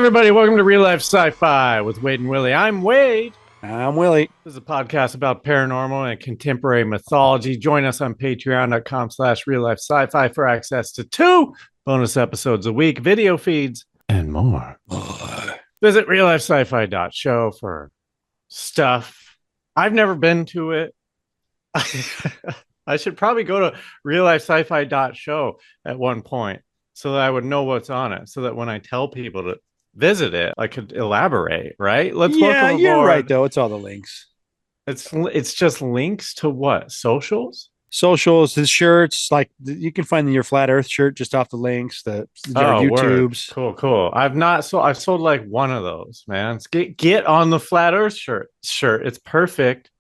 everybody. Welcome to Real Life Sci-Fi with Wade and Willie. I'm Wade. I'm Willie. This is a podcast about paranormal and contemporary mythology. Join us on patreon.com/Real Life Sci-Fi for access to 2 bonus episodes a week, video feeds, and more. Visit reallifesci-fi.show for stuff. I've never been to it. I should probably go to reallifesci-fi.show at one point so that I would know what's on it, so that when I tell people to visit it, I could elaborate, right? Let's welcome aboard. You're right, though. It's all the links. It's just links to what? Socials? Socials, his shirts, like you can find your Flat Earth shirt just off the links, the YouTubes. Word. Cool. I've sold like one of those, man. Get on the Flat Earth shirt. It's perfect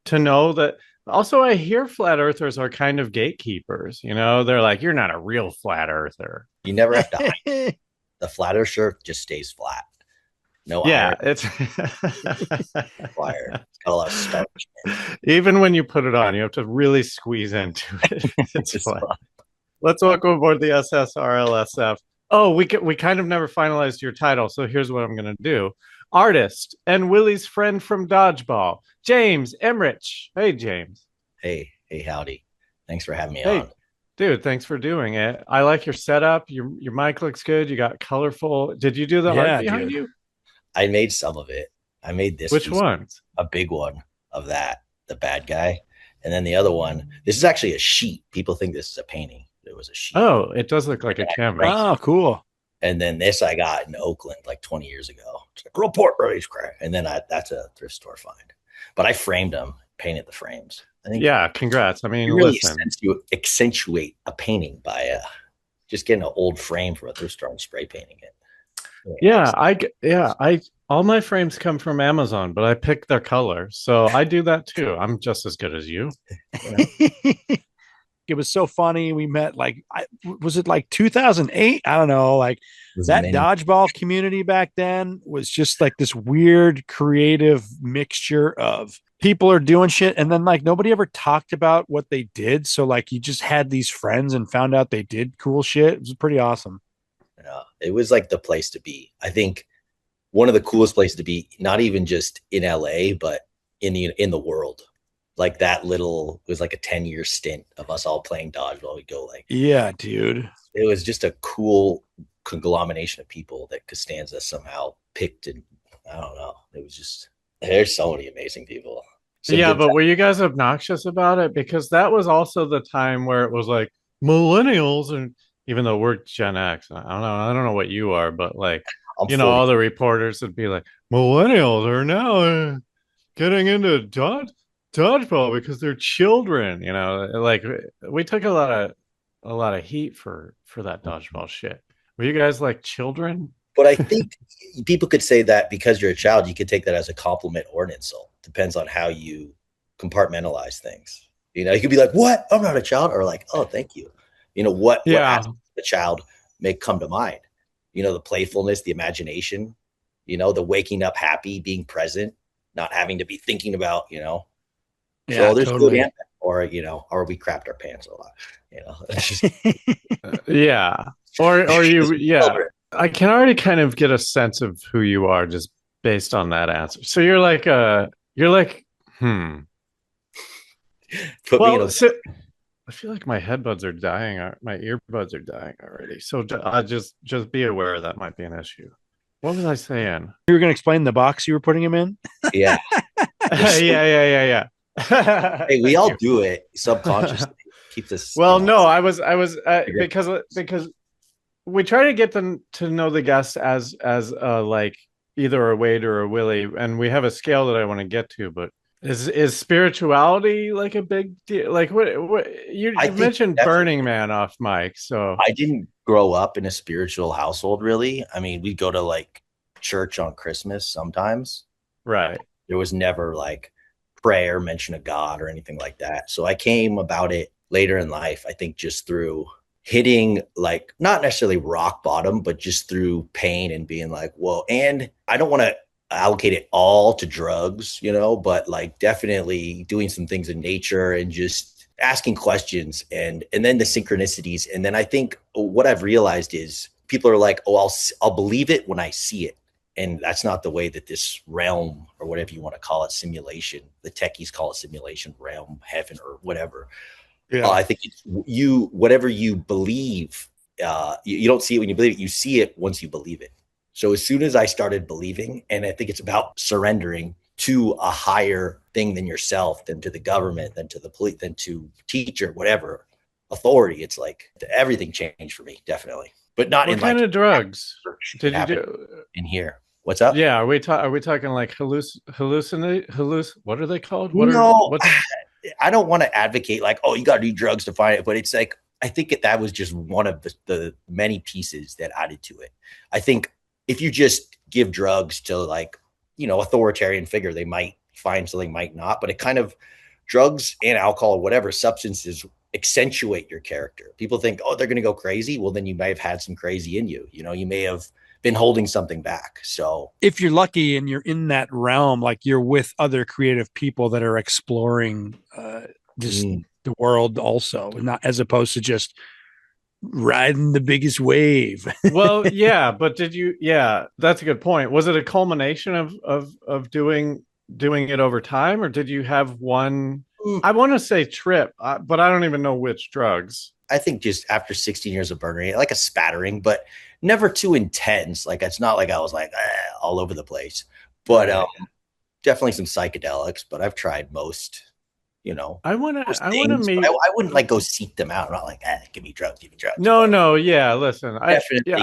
to know that. Also, I hear flat earthers are kind of gatekeepers. You know, they're like, you're not a real flat earther. You never have to hide. The flat earth shirt just stays flat. No iron. It's wire. It's got a lot of starch. Even when you put it on, you have to really squeeze into it. It's flat. Let's welcome aboard the SSRLSF. Oh, we kind of never finalized your title, so here's what I'm going to do. Artist and Willie's friend from Dodgeball, James Emrich. Hey, James. Hey, howdy. Thanks for having me on. Dude, thanks for doing it. I like your setup. Your mic looks good. You got colorful. Did you do the art behind you? I made some of it. I made this. Which ones? A big one of that, the bad guy. And then the other one, this is actually a sheet. People think this is a painting. It was a sheet. Oh, it does look like a canvas. Oh, cool. And then this I got in Oakland like 20 years ago. It's like, report race crack. And then that's a thrift store find. But I framed them, painted the frames. I think congrats. I mean, you really accentuate a painting by just getting an old frame from a thrift store and spray painting it. All my frames come from Amazon, but I pick their color. So I do that too. I'm just as good as you. It was so funny. We met was it like 2008? I don't know. Like that dodgeball community back then was just like this weird creative mixture of people are doing shit. And then like nobody ever talked about what they did. So like you just had these friends and found out they did cool shit. It was pretty awesome. Yeah, it was like the place to be. I think one of the coolest places to be, not even just in LA, but in the world. Like that it was like a 10-year stint of us all playing dodgeball. We go like, yeah, dude. It was just a cool conglomeration of people that Costanza somehow picked. And I don't know. It was just, there's so many amazing people. But were you guys obnoxious about it? Because that was also the time where it was like millennials, and even though we're Gen X, I don't know what you are, but like, all the reporters would be like, millennials are now getting into dodgeball because they're children. Like we took a lot of heat for that dodgeball shit. Were you guys like children? But I think people could say that because you're a child, you could take that as a compliment or an insult. Depends on how you compartmentalize things. You could be like, what? I'm not a child. Or like, oh, thank you. What the child may come to mind. The playfulness, the imagination, the waking up happy, being present, not having to be thinking about, so there's totally. Good or we crapped our pants a lot, or you I can already kind of get a sense of who you are just based on that answer. So you're like I feel like my headbuds are dying, my earbuds are dying already, so just be aware that might be an issue. What was I saying? You were going to explain the box you were putting him in? Yeah. Yeah. Hey, we all do it subconsciously. Keep this. Well, no, I was because we try to get them to know the guest as like either a Wade or a Willie, and we have a scale that I want to get to. But is spirituality like a big deal? Like what you mentioned Burning Man off mic, so I didn't grow up in a spiritual household, really. I mean, we'd go to like church on Christmas sometimes, right? There was never like prayer, mention of God or anything like that. So I came about it later in life, I think just through hitting like not necessarily rock bottom, but just through pain and being like, whoa. And I don't want to allocate it all to drugs, but like definitely doing some things in nature and just asking questions and then the synchronicities. And then I think what I've realized is people are like, oh, I'll believe it when I see it. And that's not the way that this realm, or whatever you want to call it, simulation, the techies call it simulation, realm, heaven, or whatever. Yeah. I think it's whatever you believe, you don't see it when you believe it. You see it once you believe it. So as soon as I started believing, and I think it's about surrendering to a higher thing than yourself, than to the government, than to the police, than to teacher, whatever authority, it's like everything changed for me, definitely. But not what in kind like of drugs did you do in here. What's up? Yeah, are we talking like what are they called? I don't want to advocate like, oh, you got to do drugs to find it, but it's like, I think that was just one of the many pieces that added to it. I think if you just give drugs to like, authoritarian figure, they might find something, might not, but it kind of, drugs and alcohol, whatever substances, accentuate your character. People think, oh, they're going to go crazy. Well, then you may have had some crazy in you. You may have been holding something back. So if you're lucky and you're in that realm, like you're with other creative people that are exploring the world also, not as opposed to just riding the biggest wave. Well, yeah, but that's a good point. Was it a culmination of doing it over time, or did you have one, I want to say trip, but I don't even know which drugs. I think just after 16 years of burning, like a spattering, but never too intense. Like, it's not like I was like all over the place, but definitely some psychedelics, but I've tried most. I want to meet. I wouldn't like go seek them out. I'm not like, give me drugs. No. Yeah. Listen, definitely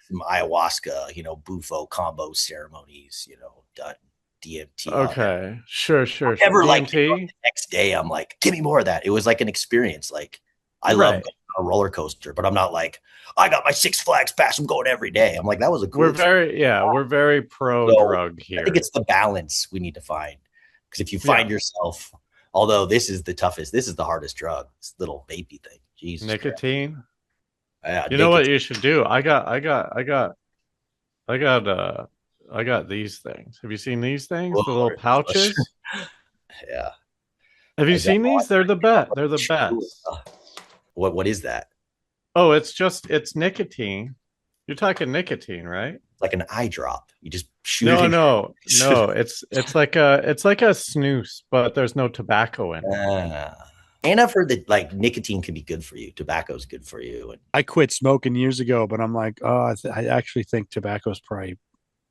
some ayahuasca, bufo combo ceremonies, done DMT. Okay. Sure. Never like the next day. I'm like, give me more of that. It was like an experience. Like I love going on a roller coaster, but I'm not like, I got my Six Flags pass, I'm going every day. I'm like, that was a cool we're very pro drug here. I think it's the balance we need to find. Because if you find yourself, although this is the toughest, this is the hardest drug, this little baby thing. Jesus nicotine. Yeah, you know what you should do? I got these things. Have you seen these things? The little pouches. Yeah. Have you seen these? They're the best. They're the best. What is that? Oh, it's nicotine. You're talking nicotine, right? Like an eye drop. You just shoot it. No. It's like a snooze, but there's no tobacco in it. And I've heard that like nicotine can be good for you. Tobacco's good for you. And I quit smoking years ago, but I'm like, I actually think tobacco's probably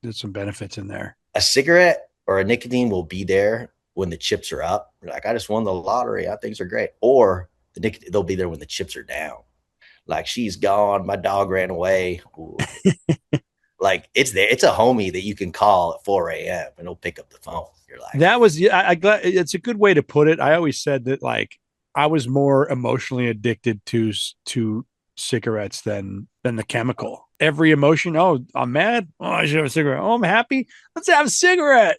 there's some benefits in there. A cigarette or a nicotine will be there when the chips are up. You're like, I just won the lottery. Things are great. Or they'll be there when the chips are down. Like, she's gone, my dog ran away. Like, it's there. It's a homie that you can call at 4 a.m. and he'll pick up the phone. You're like, that was, I glad it's a good way to put it. I always said that like I was more emotionally addicted to cigarettes than the chemical. Every emotion. Oh, I'm mad. Oh, I should have a cigarette. Oh, I'm happy. Let's have a cigarette.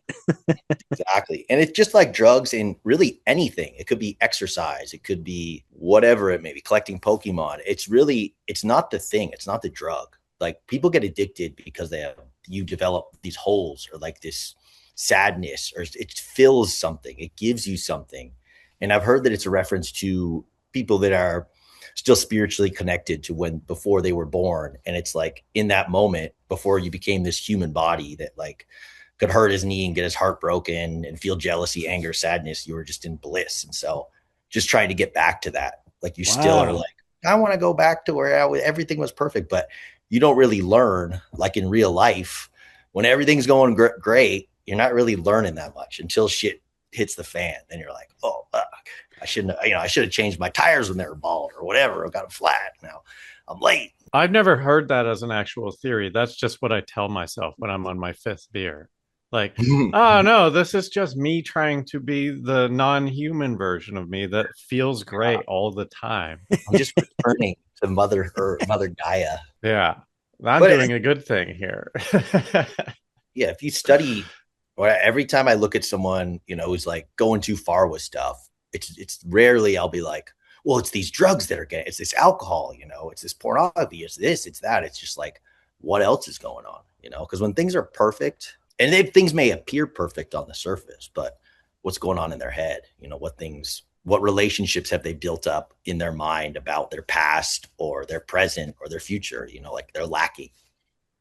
Exactly. And it's just like drugs in really anything. It could be exercise. It could be whatever it may be, collecting Pokemon. It's not the thing. It's not the drug. Like, people get addicted because you develop these holes or like this sadness, or it fills something. It gives you something. And I've heard that it's a reference to people that are still spiritually connected to before they were born. And it's like in that moment before you became this human body that like could hurt his knee and get his heart broken and feel jealousy, anger, sadness, you were just in bliss. And so just trying to get back to that, like you still are like, I want to go back to where everything was perfect, but you don't really learn like in real life when everything's going great. You're not really learning that much until shit hits the fan. Then you're like, oh, fuck. I should have changed my tires when they were bald or whatever. I got them flat. Now I'm late. I've never heard that as an actual theory. That's just what I tell myself when I'm on my fifth beer. Like, oh no, this is just me trying to be the non-human version of me that feels great all the time. I'm just returning to Mother Gaia. Yeah, I'm doing a good thing here. Yeah, if you study, every time I look at someone, who's like going too far with stuff, it's rarely I'll be like, well, it's these drugs that are getting, it's this alcohol, it's this pornography, it's this, it's that. It's just like, what else is going on? Because when things are perfect, and things may appear perfect on the surface, but what's going on in their head, what things What relationships have they built up in their mind about their past or their present or their future? Like they're lacking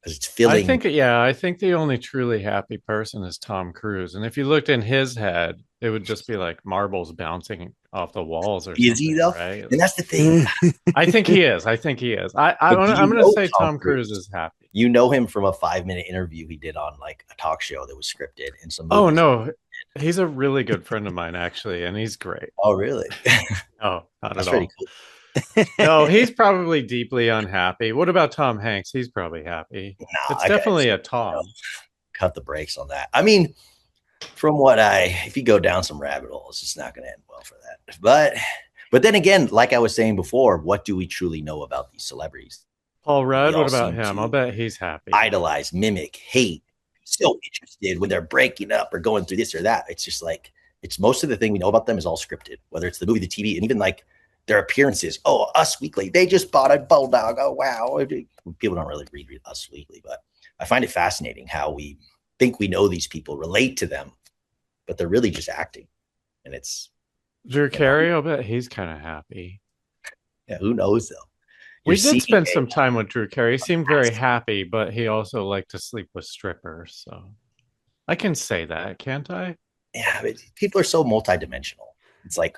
because it's filling. I think the only truly happy person is Tom Cruise. And if you looked in his head, it would just be like marbles bouncing off the walls or Is he something, though? right? And that's the thing. I think he is. I think he is. I'm going to say Tom Cruise is happy. You know him from a 5-minute interview he did on like a talk show that was scripted and some movies. Oh no, he's a really good friend of mine actually, and he's great. Oh really? Oh, not That's at all. pretty cool. No, he's probably deeply unhappy. What about Tom Hanks? He's probably happy. No, it's definitely a Tom. Cut the brakes on that. I mean, from if you go down some rabbit holes, it's not going to end well for that. But then again, like I was saying before, what do we truly know about these celebrities? Paul Rudd, what about him? I'll bet he's happy. Idolize, mimic, hate, so interested when they're breaking up or going through this or that. It's just like, it's most of the thing we know about them is all scripted, whether it's the movie, the TV, and even like their appearances. Oh, Us Weekly, they just bought a bulldog. Oh, wow. People don't really read Us Weekly, but I find it fascinating how we think we know these people, relate to them, but they're really just acting. And it's Drew Carey. I'll bet he's kind of happy. Yeah, who knows though? We did spend some time with Drew Carey. He seemed very happy, but he also liked to sleep with strippers. So I can say that, can't I? Yeah, but people are so multidimensional. It's like,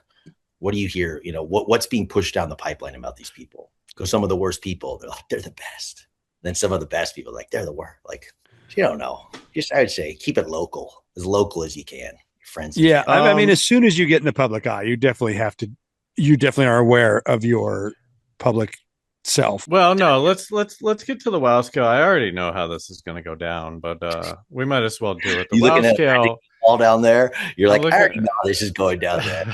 what do you hear? What's being pushed down the pipeline about these people? Because some of the worst people, they're like, they're the best. Then some of the best people, like, they're the worst. Like, you don't know. Just, I would say, keep it local as you can. Your friends. Yeah. I mean, as soon as you get in the public eye, you definitely are aware of your public self. Well, no, let's get to the WoW scale. I already know how this is going to go down, but we might as well do it. The WoW scale all down there. You're like, I already know this is going down there.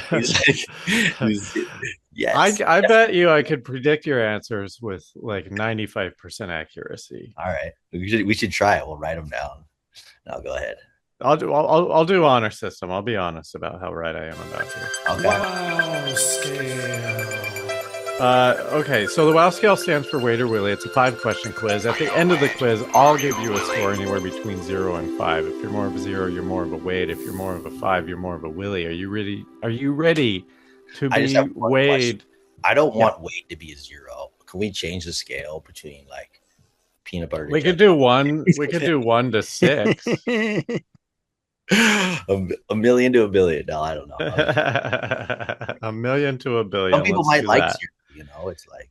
Yes. I bet you I could predict your answers with like 95% accuracy. All right, we should try it. We'll write them down. Now go ahead. I'll do honor system. I'll be honest about how right I am about you. Okay. WoW scale. Okay, so the WoW scale stands for Waiter Willie. It's a 5-question quiz. At the end of the quiz, I'll give you a score anywhere between 0 and 5. If you're more of a 0, you're more of a Wade. If you're more of a 5, you're more of a Willie. Are you ready to be Wade? I don't want Wade to be a 0. Can we change the scale between like peanut butter? We could do 1. We could do 1 to 6. A million to a billion. No, I don't know. A million to a billion. Some people might like 0. It's like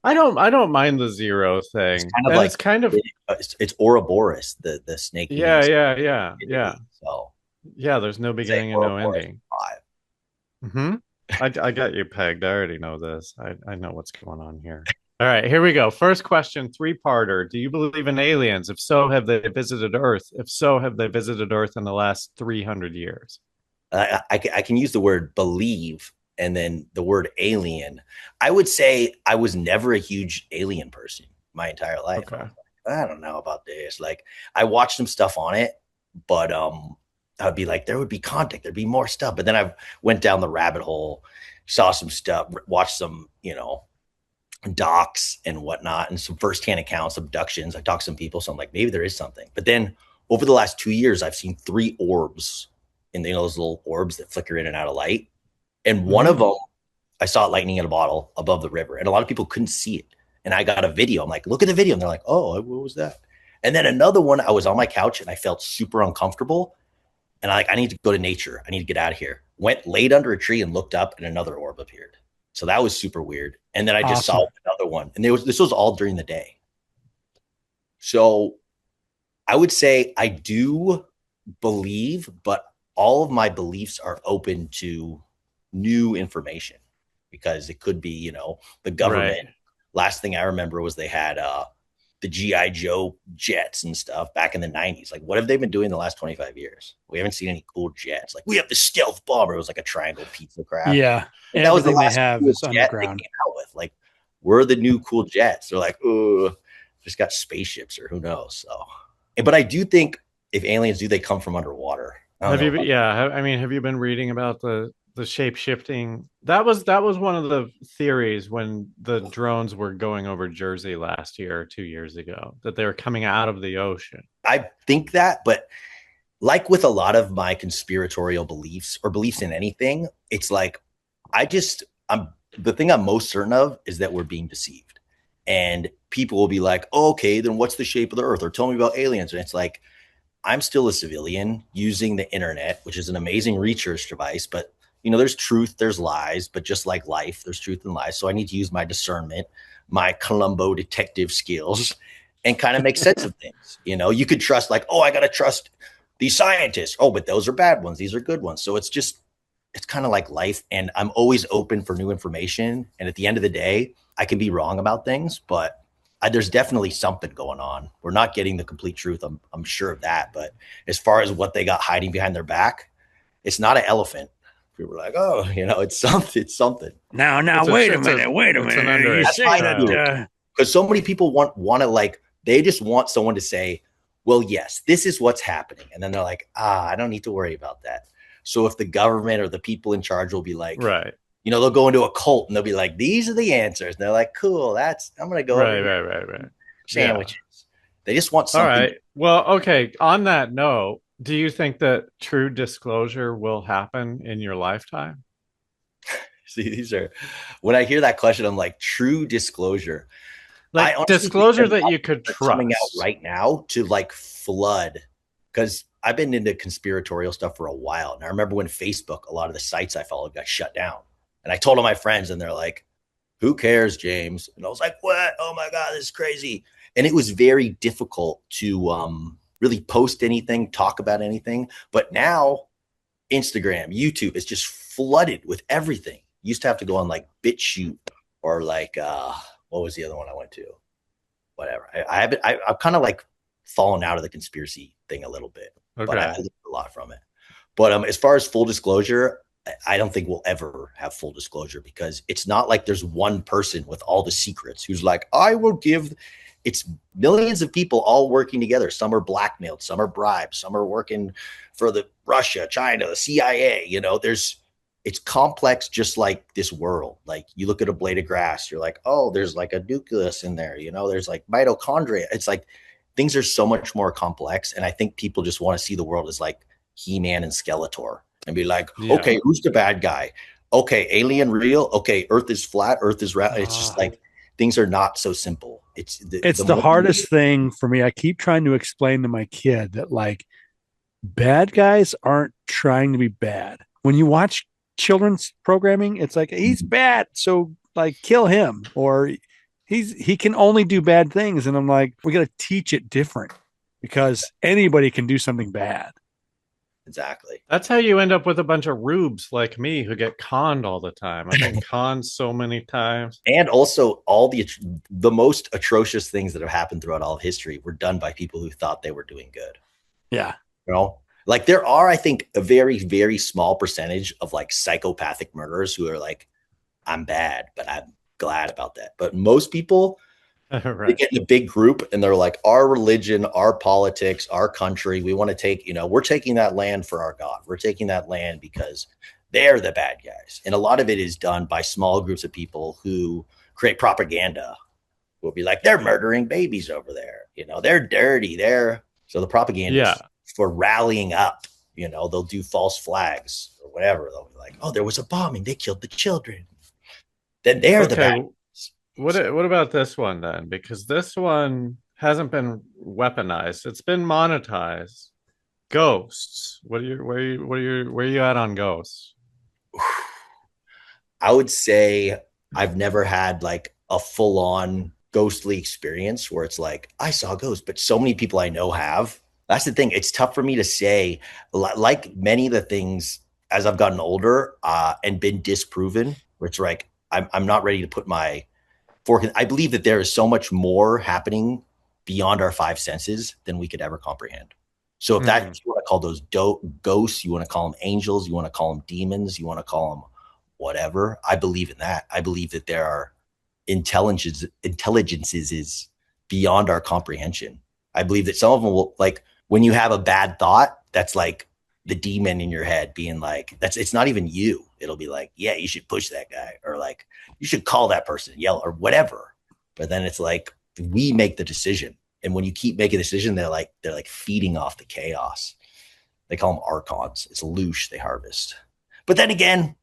I don't mind the 0 thing. It's kind of it's Ouroboros, the snake. Yeah. So yeah, there's no beginning and no ending. 5. Mm-hmm. I got you pegged. I already know this. I know what's going on here. All right, here we go. First question, 3-parter. Do you believe in aliens? If so, have they visited Earth? If so, have they visited Earth in the last 300 years? I can use the word believe and then the word alien. I would say I was never a huge alien person my entire life. Okay. I don't know about this. Like, I watched some stuff on it, but I'd be like, there would be contact, there'd be more stuff. But then I went down the rabbit hole, saw some stuff, watched some, docs and whatnot, and some firsthand accounts, abductions. I talked to some people, so I'm like, maybe there is something. But then over the last 2 years, I've seen 3 orbs, and those little orbs that flicker in and out of light. And one of them, I saw it lightning in a bottle above the river, and a lot of people couldn't see it. And I got a video. I'm like, look at the video. And they're like, oh, what was that? And then another one, I was on my couch and I felt super uncomfortable. And I need to go to nature. I need to get out of here. Went, laid under a tree and looked up, and another orb appeared. So that was super weird. And then I just saw another one. And this was all during the day. So I would say I do believe, but all of my beliefs are open to new information, because it could be, the government. Right. Last thing I remember was they had the G.I. Joe jets and stuff back in the 90s. Like, what have they been doing the last 25 years? We haven't seen any cool jets. Like, we have the stealth bomber. It was like a triangle pizza craft. Yeah. And that was the last they have cool is jet underground. they came out with. Like, we're the new cool jets. They're like, oh, just got spaceships or who knows. So, but I do think if aliens do, they come from underwater. Have you been reading about the shape shifting? That was one of the theories when the drones were going over Jersey last year or 2 years ago, that they were coming out of the ocean. I think that, but like with a lot of my conspiratorial beliefs or beliefs in anything, it's like I'm the thing I'm most certain of is that we're being deceived. And people will be like, oh, okay, then what's the shape of the earth? Or tell me about aliens. And it's like, I'm still a civilian using the internet, which is an amazing research device, but there's truth, there's lies, but just like life, there's truth and lies. So I need to use my discernment, my Columbo detective skills, and kind of make sense of things. You could trust like, oh, I got to trust these scientists. Oh, but those are bad ones. These are good ones. So it's kind of like life. And I'm always open for new information. And at the end of the day, I can be wrong about things, but there's definitely something going on. We're not getting the complete truth. I'm sure of that. But as far as what they got hiding behind their back, it's not an elephant. People are like, oh, it's something. It's something. Now, wait a minute. You say that because so many people want to like, they just want someone to say, well, yes, this is what's happening. And then they're like, I don't need to worry about that. So if the government or the people in charge will be like, right. They'll go into a cult and they'll be like, these are the answers. And they're like, cool, I'm going to go right. Sandwiches. Yeah. They just want something. All right. Well, okay. On that note, do you think that true disclosure will happen in your lifetime? See, when I hear that question, I'm like, true disclosure. Like disclosure that you could trust. Coming out right now to like flood, because I've been into conspiratorial stuff for a while. And I remember when Facebook, a lot of the sites I followed got shut down. And I told all my friends and they're like, who cares, James? And I was like, what? Oh my God, this is crazy. And it was very difficult to really post anything, talk about anything. But now Instagram, YouTube is just flooded with everything. You used to have to go on like BitChute or like, what was the other one I went to? Whatever. I've kind of like fallen out of the conspiracy thing a little bit, but I learned a lot from it. But as far as full disclosure, I don't think we'll ever have full disclosure because it's not like there's one person with all the secrets who's like, I will give. It's millions of people all working together. Some are blackmailed, some are bribed, some are working for the Russia, China, the CIA. It's complex, just like this world. Like you look at a blade of grass, you're like, oh, there's like a nucleus in there. There's like mitochondria. It's like things are so much more complex. And I think people just want to see the world as like He-Man and Skeletor and be like, okay, who's the bad guy? Okay, alien real. Okay, Earth is flat. Earth is round. It's just like things are not so simple. It's the hardest thing for me. I keep trying to explain to my kid that like bad guys aren't trying to be bad. When you watch children's programming, it's like he's bad, so like kill him, or he can only do bad things. And I'm like, we got to teach it different because anybody can do something bad. Exactly. That's how you end up with a bunch of rubes like me who get conned all the time. I've been conned so many times. And also all the most atrocious things that have happened throughout all of history were done by people who thought they were doing good. Yeah. Like there are, I think, a very, very small percentage of like psychopathic murderers who are like, I'm bad, but I'm glad about that. But most people, they get in a big group and they're like, our religion, our politics, our country, we want to take, we're taking that land for our God. We're taking that land because they're the bad guys. And a lot of it is done by small groups of people who create propaganda. We'll be like, they're murdering babies over there. They're dirty. So the propaganda is for rallying up. They'll do false flags or whatever. They'll be like, oh, there was a bombing. They killed the children. Then they're the bad guys. What about this one then? Because this one hasn't been weaponized; it's been monetized. Ghosts. Where are you at on ghosts? I would say I've never had like a full-on ghostly experience where it's like I saw a ghost, but so many people I know have. That's the thing. It's tough for me to say. Like many of the things as I've gotten older and been disproven, where it's like I'm not ready to put my I believe that there is so much more happening beyond our five senses than we could ever comprehend. So if that, you want to call those ghosts, you want to call them angels, you want to call them demons, you want to call them whatever, I believe in that. I believe that there are intelligences is beyond our comprehension. I believe that some of them will, like when you have a bad thought, that's like the demon in your head being like, it's not even you. It'll be like, yeah, you should push that guy, or like, you should call that person, yell, or whatever. But then it's like, we make the decision. And when you keep making a decision, they're like feeding off the chaos. They call them archons. It's loosh they harvest. But then again,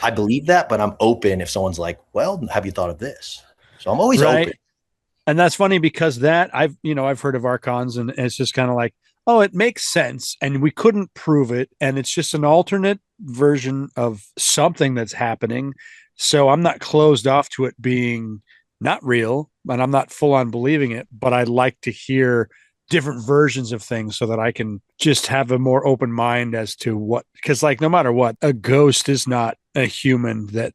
I believe that, but I'm open if someone's like, well, have you thought of this? So I'm always Right. open. And that's funny because that I've heard of archons, and it's just kind of like, oh, it makes sense. And we couldn't prove it. And it's just an alternate version of something that's happening. So I'm not closed off to it being not real, and I'm not full on believing it, but I like to hear different versions of things so that I can just have a more open mind as to what, because like no matter what, a ghost is not a human that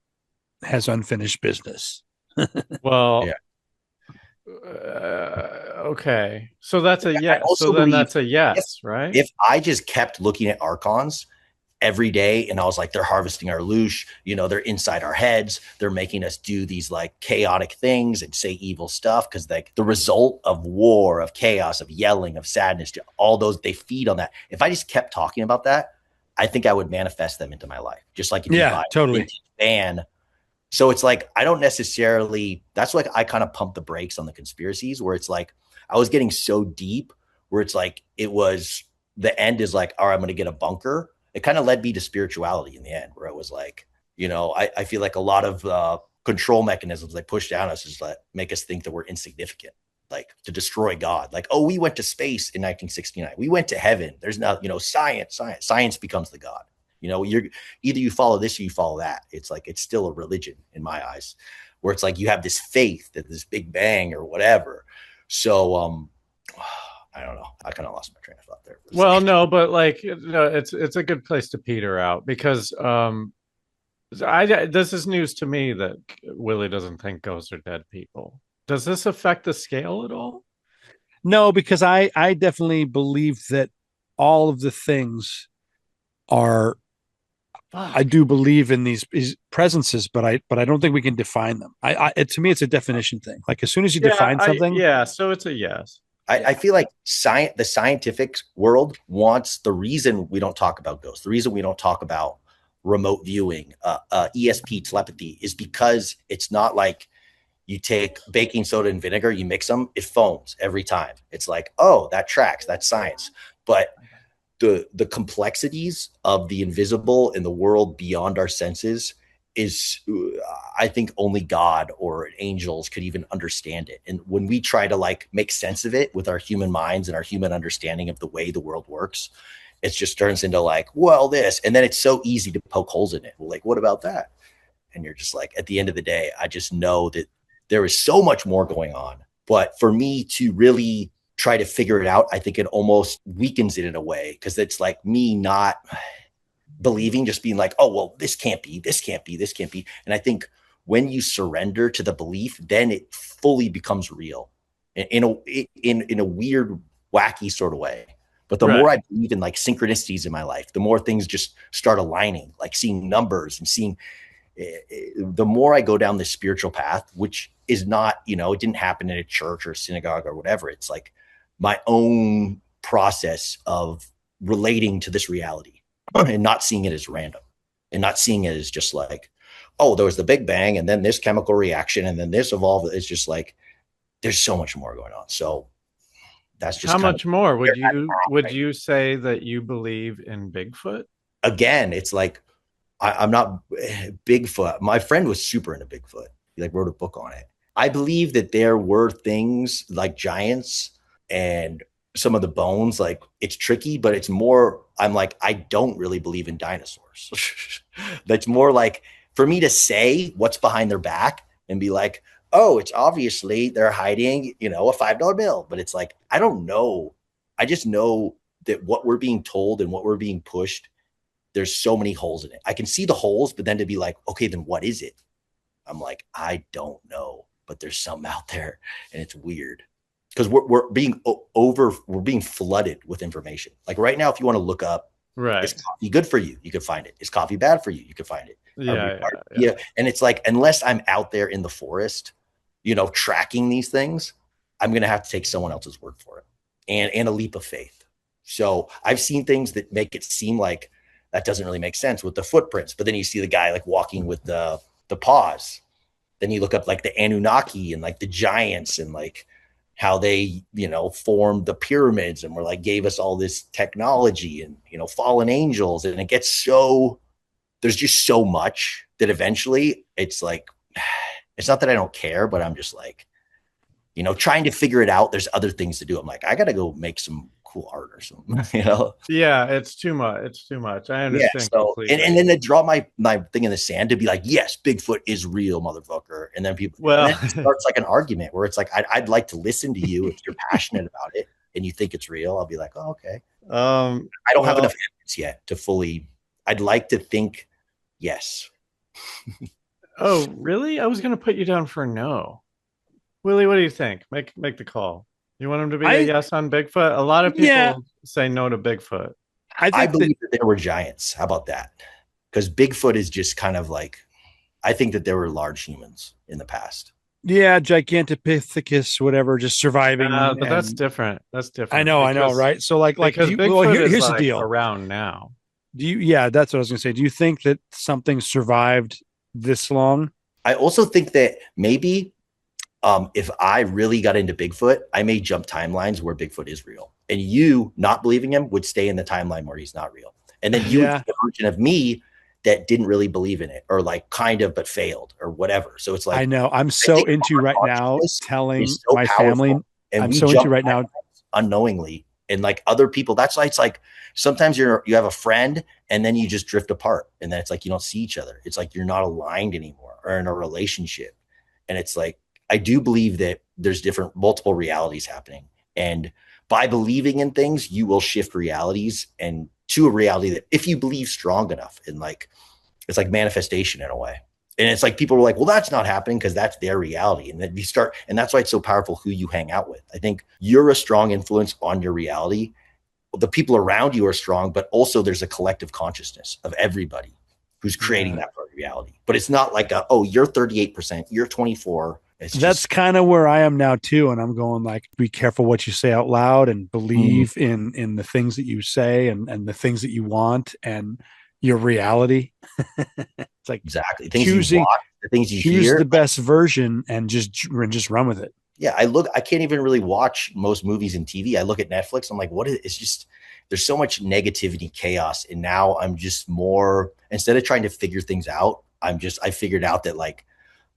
has unfinished business. Well, Yeah. okay. So that's a I yes. So also then believe that's a yes, right? if I just kept looking at archons every day and I was like, they're harvesting our loosh, they're inside our heads, they're making us do these like chaotic things and say evil stuff, because like the result of war, of chaos, of yelling, of sadness, all those, they feed on that. If I just kept talking about that, I think I would manifest them into my life. Just like if you buy a vintage van. So it's like, I don't necessarily, that's like, I kind of pump the brakes on the conspiracies, where it's like, I was getting so deep where it's like, the end is like, all right, I'm going to get a bunker. It kind of led me to spirituality in the end, where it was like, I feel like a lot of control mechanisms they push down us is like make us think that we're insignificant, like to destroy God. Like, oh, we went to space in 1969. We went to heaven. There's not, science becomes the God. You're either you follow this or you follow that. It's like, it's still a religion in my eyes, where it's like you have this faith that this big bang or whatever. So I don't know. I kind of lost my train of thought there. Well, no, but like it's a good place to peter out, because this is news to me that Willie doesn't think ghosts are dead people. Does this affect the scale at all? No, because I definitely believe that all of the things are. I do believe in these presences, but I don't think we can define them. To me, it's a definition thing. Like as soon as you define something, so it's a yes. I feel like the scientific world wants the reason we don't talk about ghosts, the reason we don't talk about remote viewing, ESP telepathy, is because it's not like you take baking soda and vinegar, you mix them, it foams every time. It's like, oh, that tracks, that's science. But the complexities of the invisible in the world beyond our senses is, I think only God or angels could even understand it. And when we try to like make sense of it with our human minds and our human understanding of the way the world works, it just turns into like, well, this, and then it's so easy to poke holes in it. Well, like, what about that? And you're just like, at the end of the day, I just know that there is so much more going on. But for me to really try to figure it out, I think it almost weakens it in a way, because it's like me not believing, just being like, oh, well, this can't be, this can't be, this can't be. And I think when you surrender to the belief, then it fully becomes real in a weird, wacky sort of way. But the more I believe in like synchronicities in my life, the more things just start aligning, like seeing numbers and seeing, the more I go down this spiritual path, which is not, it didn't happen in a church or a synagogue or whatever. It's like my own process of relating to this reality and not seeing it as random, and not seeing it as just like, oh, there was the Big Bang and then this chemical reaction and then this evolved. It's just like, there's so much more going on. So that's just how much more would you say that you believe in Bigfoot? Again, it's like, I'm not Bigfoot. My friend was super into Bigfoot. He like wrote a book on it. I believe that there were things like giants and some of the bones, like it's tricky, but it's more, I'm like, I don't really believe in dinosaurs. That's more like for me to say what's behind their back and be like, oh, it's obviously they're hiding, a $5 bill. But it's like, I don't know. I just know that what we're being told and what we're being pushed, there's so many holes in it. I can see the holes, but then to be like, okay, then what is it? I'm like, I don't know, but there's something out there, and it's weird because we're being flooded with information. Like right now, if you want to look up, is coffee good for you? You can find it. Is coffee bad for you? You can find it. Yeah. And it's like, unless I'm out there in the forest, tracking these things, I'm going to have to take someone else's word for it and a leap of faith. So I've seen things that make it seem like that doesn't really make sense with the footprints, but then you see the guy like walking with the paws. Then you look up like the Anunnaki and like the giants and like how they, formed the pyramids and were like, gave us all this technology and, fallen angels. And it gets so there's just so much that eventually it's like, it's not that I don't care, but I'm just like, trying to figure it out. There's other things to do. I'm like, I got to go make some cool art or something, Yeah, it's too much. It's too much. I understand. Yeah, so, completely. And then to draw my thing in the sand to be like, yes, Bigfoot is real, motherfucker. And then people, well, and then it starts like an argument where it's like, I'd like to listen to you if you're passionate about it and you think it's real. I'll be like, oh, okay. I don't have enough evidence yet to fully. I'd like to think, yes. Oh, really? I was going to put you down for no. Willie, what do you think? Make the call. You want him to be a yes on Bigfoot? A lot of people say no to Bigfoot. I believe that there were giants. How about that? Because Bigfoot is just kind of like, I think that there were large humans in the past. Yeah, Gigantopithecus, whatever, just surviving. But that's different. That's different. I know, right? So like Bigfoot here's is the deal. Around now. That's what I was gonna say. Do you think that something survived this long? I also think that maybe if I really got into Bigfoot, I may jump timelines where Bigfoot is real. And you not believing him would stay in the timeline where he's not real. And then you would be the version of me that didn't really believe in it, or like kind of, but failed or whatever. So it's like, I know I'm so into right now telling my family, and I'm so into right now unknowingly. And like other people, that's why it's like, sometimes you have a friend and then you just drift apart. And then it's like, you don't see each other. It's like, you're not aligned anymore or in a relationship. And it's like, I do believe that there's multiple realities happening. And by believing in things, you will shift realities and to a reality that if you believe strong enough, and like, it's like manifestation in a way. And it's like, people were like, well, that's not happening because that's their reality. And then and that's why it's so powerful who you hang out with. I think you're a strong influence on your reality. The people around you are strong, but also there's a collective consciousness of everybody who's creating that part of reality. But it's not like you're 38%, you're 24%. That's kind of where I am now too. And I'm going like, be careful what you say out loud and believe in the things that you say and the things that you want and your reality. It's like exactly choosing the things you choose hear, the best version and just run with it. Yeah. I can't even really watch most movies and TV. I look at Netflix. I'm like, it's just, there's so much negativity, chaos. And now I'm just more, instead of trying to figure things out, I figured out that like,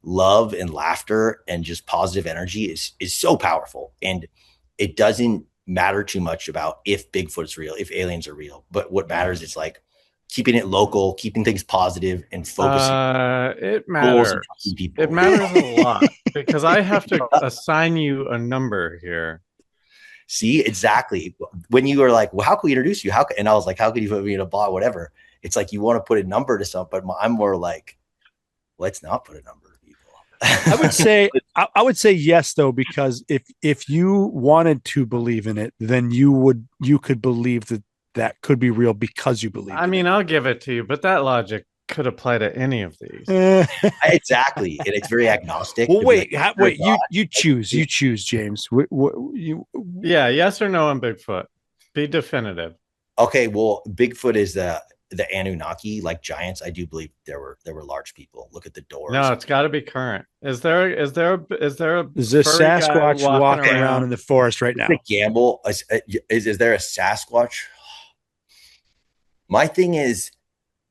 love and laughter and just positive energy is so powerful. And it doesn't matter too much about if Bigfoot's real, if aliens are real, but what matters is like keeping it local, keeping things positive and focusing. It matters. It matters a lot because I have to assign you a number here. See, exactly. When you were like, well, how can we introduce you? And I was like, how could you put me in a bot, whatever. It's like, you want to put a number to something, but I'm more like, let's not put a number. I would say yes, though, because if you wanted to believe in it, then you could believe that could be real because you believe. I mean, I'll give it to you, but that logic could apply to any of these. Exactly, and it's very agnostic. Well, wait, you choose, James. Yeah, yes or no on Bigfoot. Be definitive. Okay, well, Bigfoot is the Anunnaki, like giants. I do believe there were large people. Look at the doors. No, it's got to be current. Is there a Sasquatch walking around in the forest right now? The gamble is there a Sasquatch? My thing is,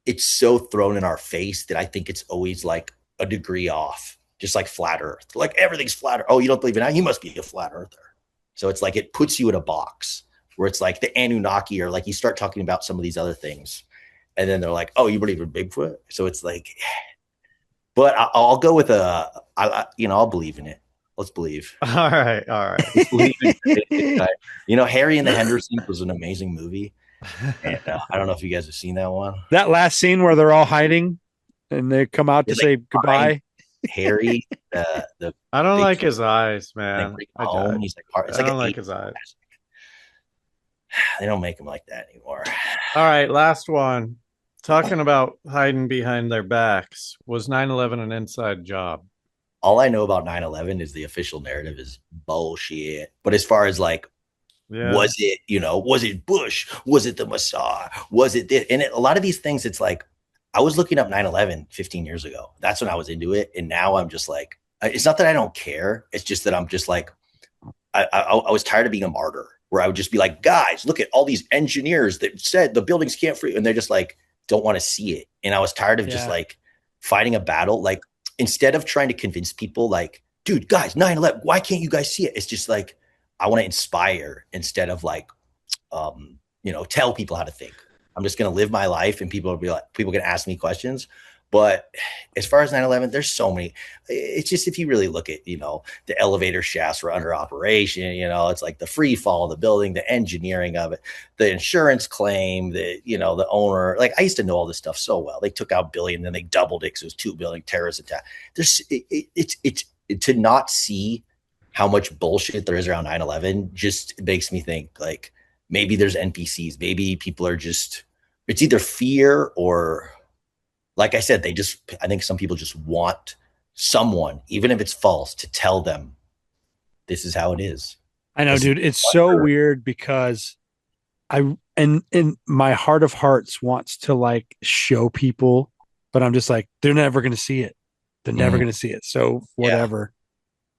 it's so thrown in our face that I think it's always like a degree off, just like flat Earth. Like everything's flat. Oh, you don't believe in that? You must be a flat earther. So it's like it puts you in a box where it's like the Anunnaki, or like you start talking about some of these other things. And then they're like, oh, you believe in Bigfoot? So it's like, but I'll go with I'll believe in it. Let's believe. All right. Let's believe in it. Harry and the Hendersons was an amazing movie. And I don't know if you guys have seen that one. That last scene where they're all hiding and they come out to say goodbye. Harry, I don't like his eyes, man. He's like, I don't like his eyes. They don't make them like that anymore. All right, last one. Talking about hiding behind their backs. Was 9/11 an inside job? All I know about 9/11 is the official narrative is bullshit. But as far as like, was it Bush? Was it the Mossad? Was it this? And a lot of these things, it's like, I was looking up 9/11 15 years ago. That's when I was into it. And now I'm just like, it's not that I don't care. It's just that I'm just like, I was tired of being a martyr, where I would just be like, guys, look at all these engineers that said the buildings can't free. And they're just like, don't want to see it. And I was tired of just like fighting a battle. Like, instead of trying to convince people like, dude, guys, 9/11, why can't you guys see it? It's just like, I want to inspire instead of like, tell people how to think. I'm just going to live my life, and people can ask me questions. But as far as 9/11, there's so many. It's just, if you really look at, the elevator shafts were under operation, it's like the free fall of the building, the engineering of it, the insurance claim, the owner. Like, I used to know all this stuff so well. They took out $1 billion, then they doubled it because it was $2 billion terrorist attack. It's to not see how much bullshit there is around 9/11 just makes me think like, maybe there's NPCs. Maybe people are just, it's either fear or, like I said, I think some people just want someone, even if it's false, to tell them this is how it is. I know, dude. It's so weird because in my heart of hearts wants to like show people, but I'm just like, they're never going to see it. They're never going to see it. So whatever.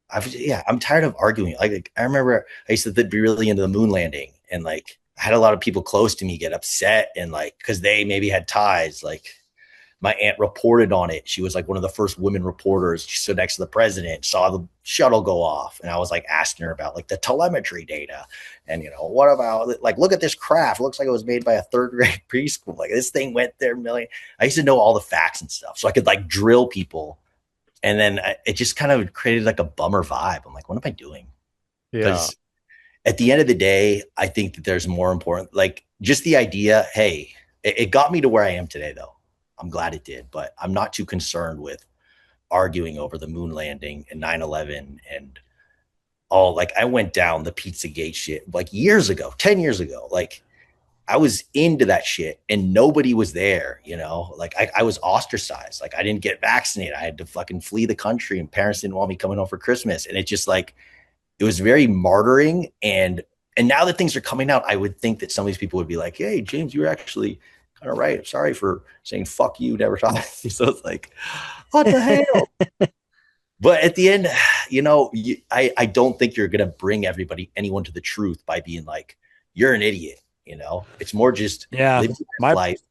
I'm tired of arguing. Like, I remember I used to be really into the moon landing, and like, I had a lot of people close to me get upset, and like, because they maybe had ties. Like, my aunt reported on it. She was like one of the first women reporters. She stood next to the president, saw the shuttle go off. And I was like asking her about like the telemetry data. And, what about like, look at this craft. It looks like it was made by a 3rd grade preschool. Like, this thing went there million. I used to know all the facts and stuff, so I could like drill people. And then it just kind of created like a bummer vibe. I'm like, what am I doing? Because at the end of the day, I think that there's more important, like just the idea. Hey, it got me to where I am today, though. I'm glad it did, but I'm not too concerned with arguing over the moon landing and 9/11 and all. Like, I went down the Pizzagate shit like years ago, 10 years ago. Like, I was into that shit and nobody was there, like I was ostracized. Like, I didn't get vaccinated. I had to fucking flee the country, and parents didn't want me coming home for Christmas. And it just like, it was very martyring. And now that things are coming out, I would think that some of these people would be like, hey, James, you were actually kind of right. I'm sorry for saying fuck you, never talk. So it's like, what the hell? But at the end, I don't think you're gonna bring anyone to the truth by being like, you're an idiot. It's more just live your life.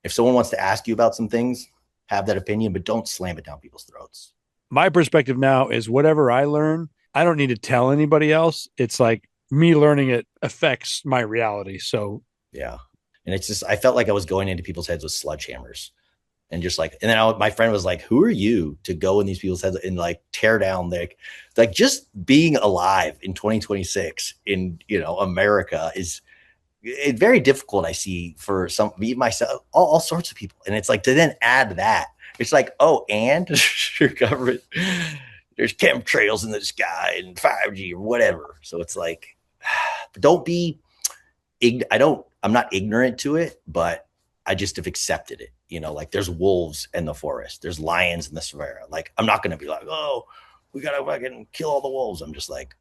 If someone wants to ask you about some things, have that opinion, but don't slam it down people's throats. My perspective now is whatever I learn, I don't need to tell anybody else. It's like me learning it affects my reality. So yeah. And it's just, I felt like I was going into people's heads with sledgehammers, and just like, and then my friend was like, who are you to go in these people's heads and like tear down like just being alive in 2026 in, America is very difficult. I see for me, myself, all sorts of people. And it's like, to then add that, it's like, oh, and your government, there's chemtrails in the sky and 5G or whatever. So it's like, don't be, I'm not ignorant to it, but I just have accepted it. Like, there's wolves in the forest, there's lions in the savannah. Like, I'm not going to be like, oh, we got to fucking kill all the wolves. I'm just like,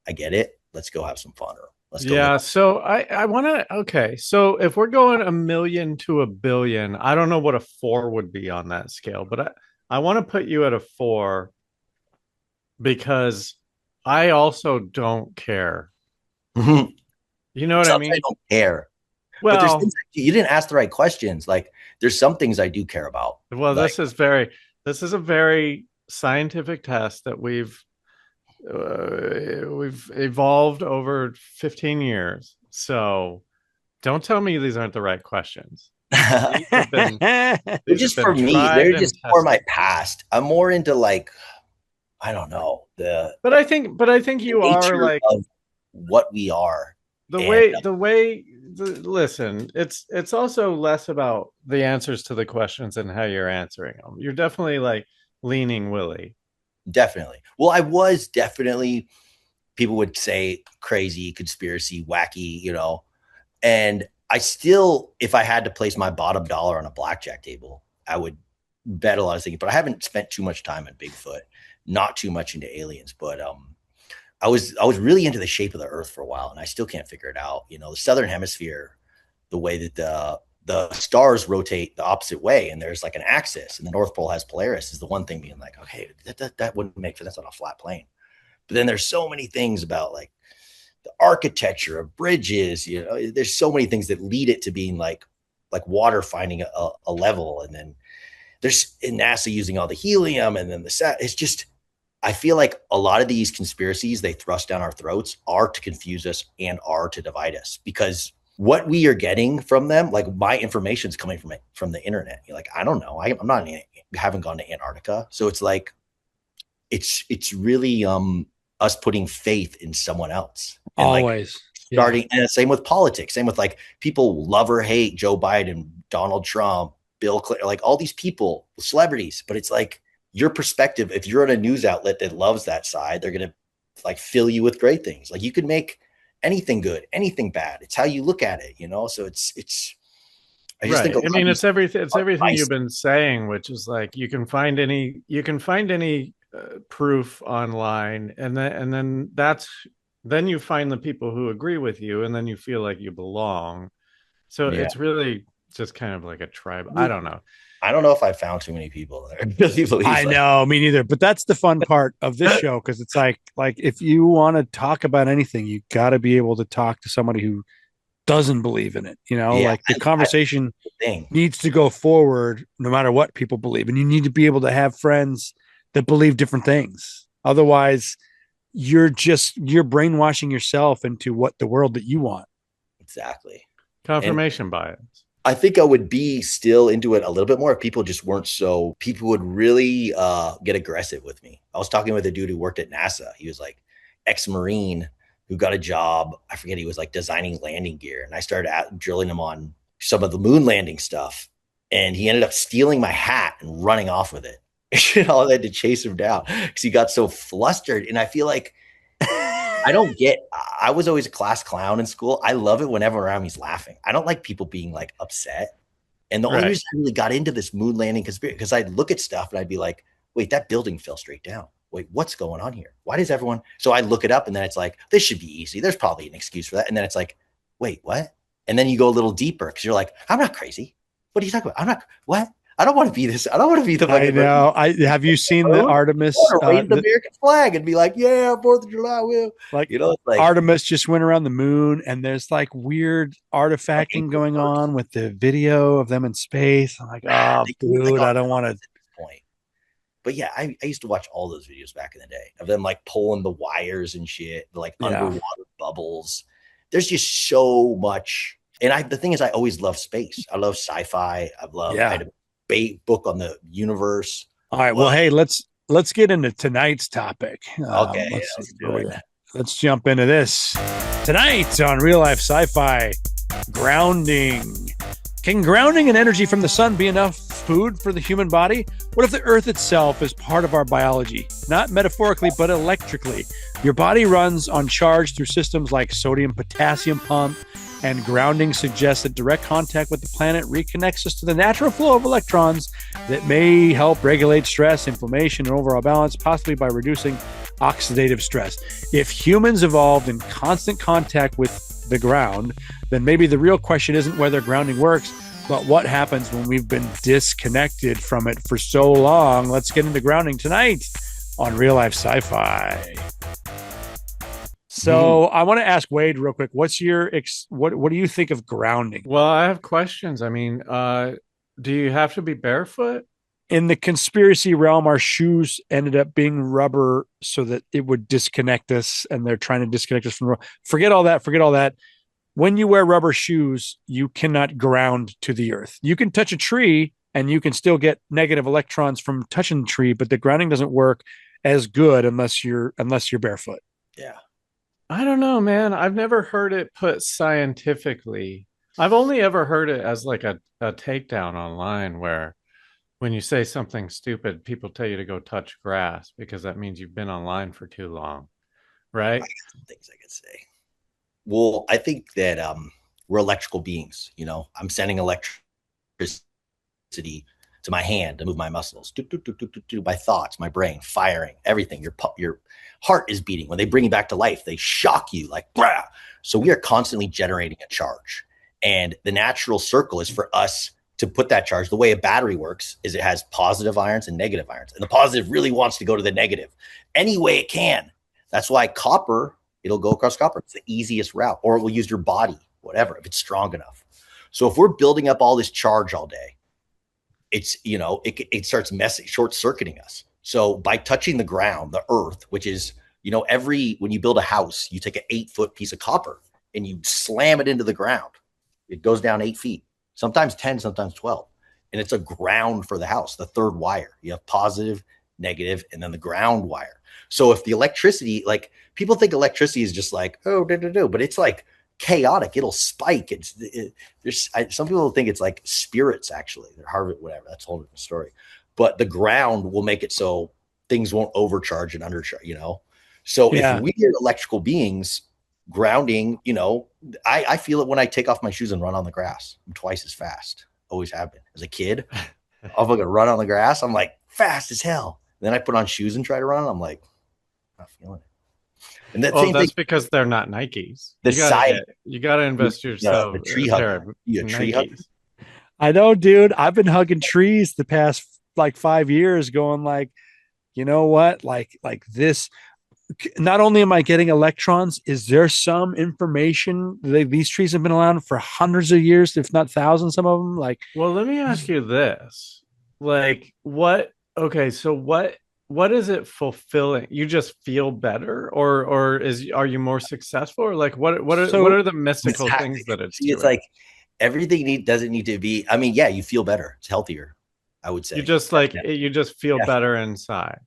I get it. Let's go have some fun. Let's go. Yeah. So I want to, okay. So if we're going 1 million to 1 billion, I don't know what a 4 would be on that scale, but I want to put you at a 4 because I also don't care. You know what I mean? I don't care. Well, but there's things you didn't ask the right questions. Like, there's some things I do care about. Well, like, this is a very scientific test that we've evolved over 15 years. So don't tell me these aren't the right questions. Just for me, they're just for my past. I'm more into like, I don't know, but I think you are like what we are. Listen, it's also less about the answers to the questions and how you're answering them. You're definitely like leaning Willie. Definitely. Well, I was definitely, people would say crazy, conspiracy, wacky, and I still, if I had to place my bottom dollar on a blackjack table, I would bet a lot of things, but I haven't spent too much time on Bigfoot, not too much into aliens, but I was really into the shape of the earth for a while, and I still can't figure it out. The southern hemisphere, the way that the stars rotate the opposite way, and there's like an axis, and the North Pole has Polaris, is the one thing being like, okay, that wouldn't make sense. That's on a flat plane. But then there's so many things about like the architecture of bridges, there's so many things that lead it to being like like water finding a level, and then there's in NASA using all the helium, and then it's just, I feel like a lot of these conspiracies they thrust down our throats are to confuse us and are to divide us, because what we are getting from them, like my information is coming from the internet. You're like, I don't know. I'm not, haven't gone to Antarctica. So it's like, it's really us putting faith in someone else. And always. Like starting, and same with politics, same with like people love or hate Joe Biden, Donald Trump, Bill Clinton, like all these people, celebrities. But it's like your perspective, if you're on a news outlet that loves that side, they're going to like fill you with great things. Like you could make anything good, anything bad. It's how you look at it, you know? So it's, I just think, I mean, it's everything you've been saying, which is like, you can find any proof online, and then you find the people who agree with you, and then you feel like you belong. So it's really just kind of like a tribe. I don't know if I found too many people there. I know, me neither. But that's the fun part of this show, because it's like if you want to talk about anything, you got to be able to talk to somebody who doesn't believe in it. You know, like the conversation needs to go forward no matter what people believe, and you need to be able to have friends that believe different things. Otherwise, you're brainwashing yourself into what the world that you want. Exactly. Confirmation bias. I think I would be still into it a little bit more if people just weren't people would really get aggressive with me. I was talking with a dude who worked at NASA. He was like ex-Marine who got a job. I forget, he was like designing landing gear. And I started drilling him on some of the moon landing stuff. And he ended up stealing my hat and running off with it. I had to chase him down because he got so flustered. And I feel like I was always a class clown in school. I love it when everyone around me is laughing. I don't like people being like upset. And the only reason I really got into this moon landing conspiracy, because I'd look at stuff and I'd be like, wait, that building fell straight down. Wait, what's going on here? Why does everyone? So I look it up, and then it's like, this should be easy. There's probably an excuse for that. And then it's like, wait, what? And then you go a little deeper because you're like, I'm not crazy. What are you talking about? I'm not, what? I don't want to be this. I don't want to be the. I know. Have you seen the Artemis? Raise the American flag and be like, "Yeah, 4th of July will." Like, you know, like Artemis just went around the moon, and there's like weird artifacting going on with the video of them in space. I'm like, oh, dude, I don't want to. Point. But yeah, I used to watch all those videos back in the day of them like pulling the wires and shit, like underwater bubbles. There's just so much. And the thing is, I always love space. I love sci-fi. I had a book on the universe. All right. Well, hey, let's get into tonight's topic. Okay. Let's jump into this. Tonight on Real Life Sci-Fi, grounding. Can grounding and energy from the sun be enough food for the human body? What if the earth itself is part of our biology? Not metaphorically, but electrically. Your body runs on charge through systems like sodium-potassium pump, and grounding suggests that direct contact with the planet reconnects us to the natural flow of electrons that may help regulate stress, inflammation, and overall balance, possibly by reducing oxidative stress. If humans evolved in constant contact with the ground, then maybe the real question isn't whether grounding works, but what happens when we've been disconnected from it for so long. Let's get into grounding tonight on Real Life Sci-Fi. So I want to ask Wade real quick. What's your what do you think of grounding? Well, I have questions. I mean, do you have to be barefoot? In the conspiracy realm, our shoes ended up being rubber so that it would disconnect us, and they're trying to disconnect us from. Forget all that. When you wear rubber shoes, you cannot ground to the earth. You can touch a tree and you can still get negative electrons from touching the tree, but the grounding doesn't work as good unless you're barefoot. Yeah. I don't know, man. I've never heard it put scientifically. I've only ever heard it as like a takedown online where when you say something stupid, people tell you to go touch grass because that means you've been online for too long. Right? I got some things I could say. Well, I think that we're electrical beings. You know, I'm sending electricity to my hand to move my muscles, my thoughts, my brain, firing, everything. Your heart is beating. When they bring you back to life, they shock you like, brah. So we are constantly generating a charge. And the natural circle is for us to put that charge. The way a battery works is it has positive ions and negative ions. And the positive really wants to go to the negative any way it can. That's why copper, it'll go across copper. It's the easiest route. Or it will use your body, whatever, if it's strong enough. So if we're building up all this charge all day, it's, it starts short circuiting us. So by touching the ground, the earth, which is, when you build a house, you take an 8-foot piece of copper and you slam it into the ground. It goes down 8 feet, sometimes 10, sometimes 12. And it's a ground for the house, the third wire. You have positive, negative, and then the ground wire. So if the electricity, like people think electricity is just like, but it's like chaotic. It'll spike. Some people think it's like spirits, actually. They're Harvard, whatever. That's a whole different story. But the ground will make it so things won't overcharge and undercharge, So if we are electrical beings, grounding, I feel it when I take off my shoes and run on the grass. I'm twice as fast. Always have been. As a kid, I'll fucking run on the grass. I'm like fast as hell. And then I put on shoes and try to run. I'm like, not feeling it. And that's thing, because they're not Nikes. You gotta invest yourself. The tree hugger. You a tree hugger? I know, dude. I've been hugging trees the past like 5 years, going like, you know what? Like this. Not only am I getting electrons, is there some information these trees have been around for hundreds of years, if not thousands, some of them? Like, well, let me ask you this: like, what? Okay, so what is it fulfilling? You just feel better, or are you more successful, or like what are the mystical things that it's? It's like everything doesn't need to be. I mean, yeah, you feel better. It's healthier, I would say. You just you just feel better inside.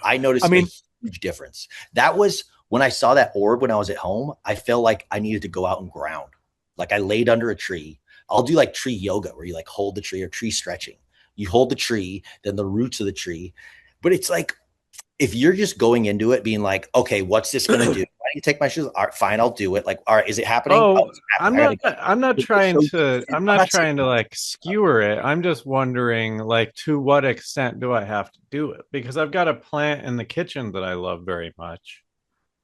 I noticed. A huge difference. That was when I saw that orb when I was at home. I felt like I needed to go out and ground. Like I laid under a tree. I'll do like tree yoga where you like hold the tree, or tree stretching. You hold the tree, then the roots of the tree. But it's like, if you're just going into it being like, okay, what's this going to do? Why don't you take my shoes? All right, fine, I'll do it. Like, all right, is it happening? Oh, I'm not trying to like skewer it. I'm just wondering, like, to what extent do I have to do it? Because I've got a plant in the kitchen that I love very much.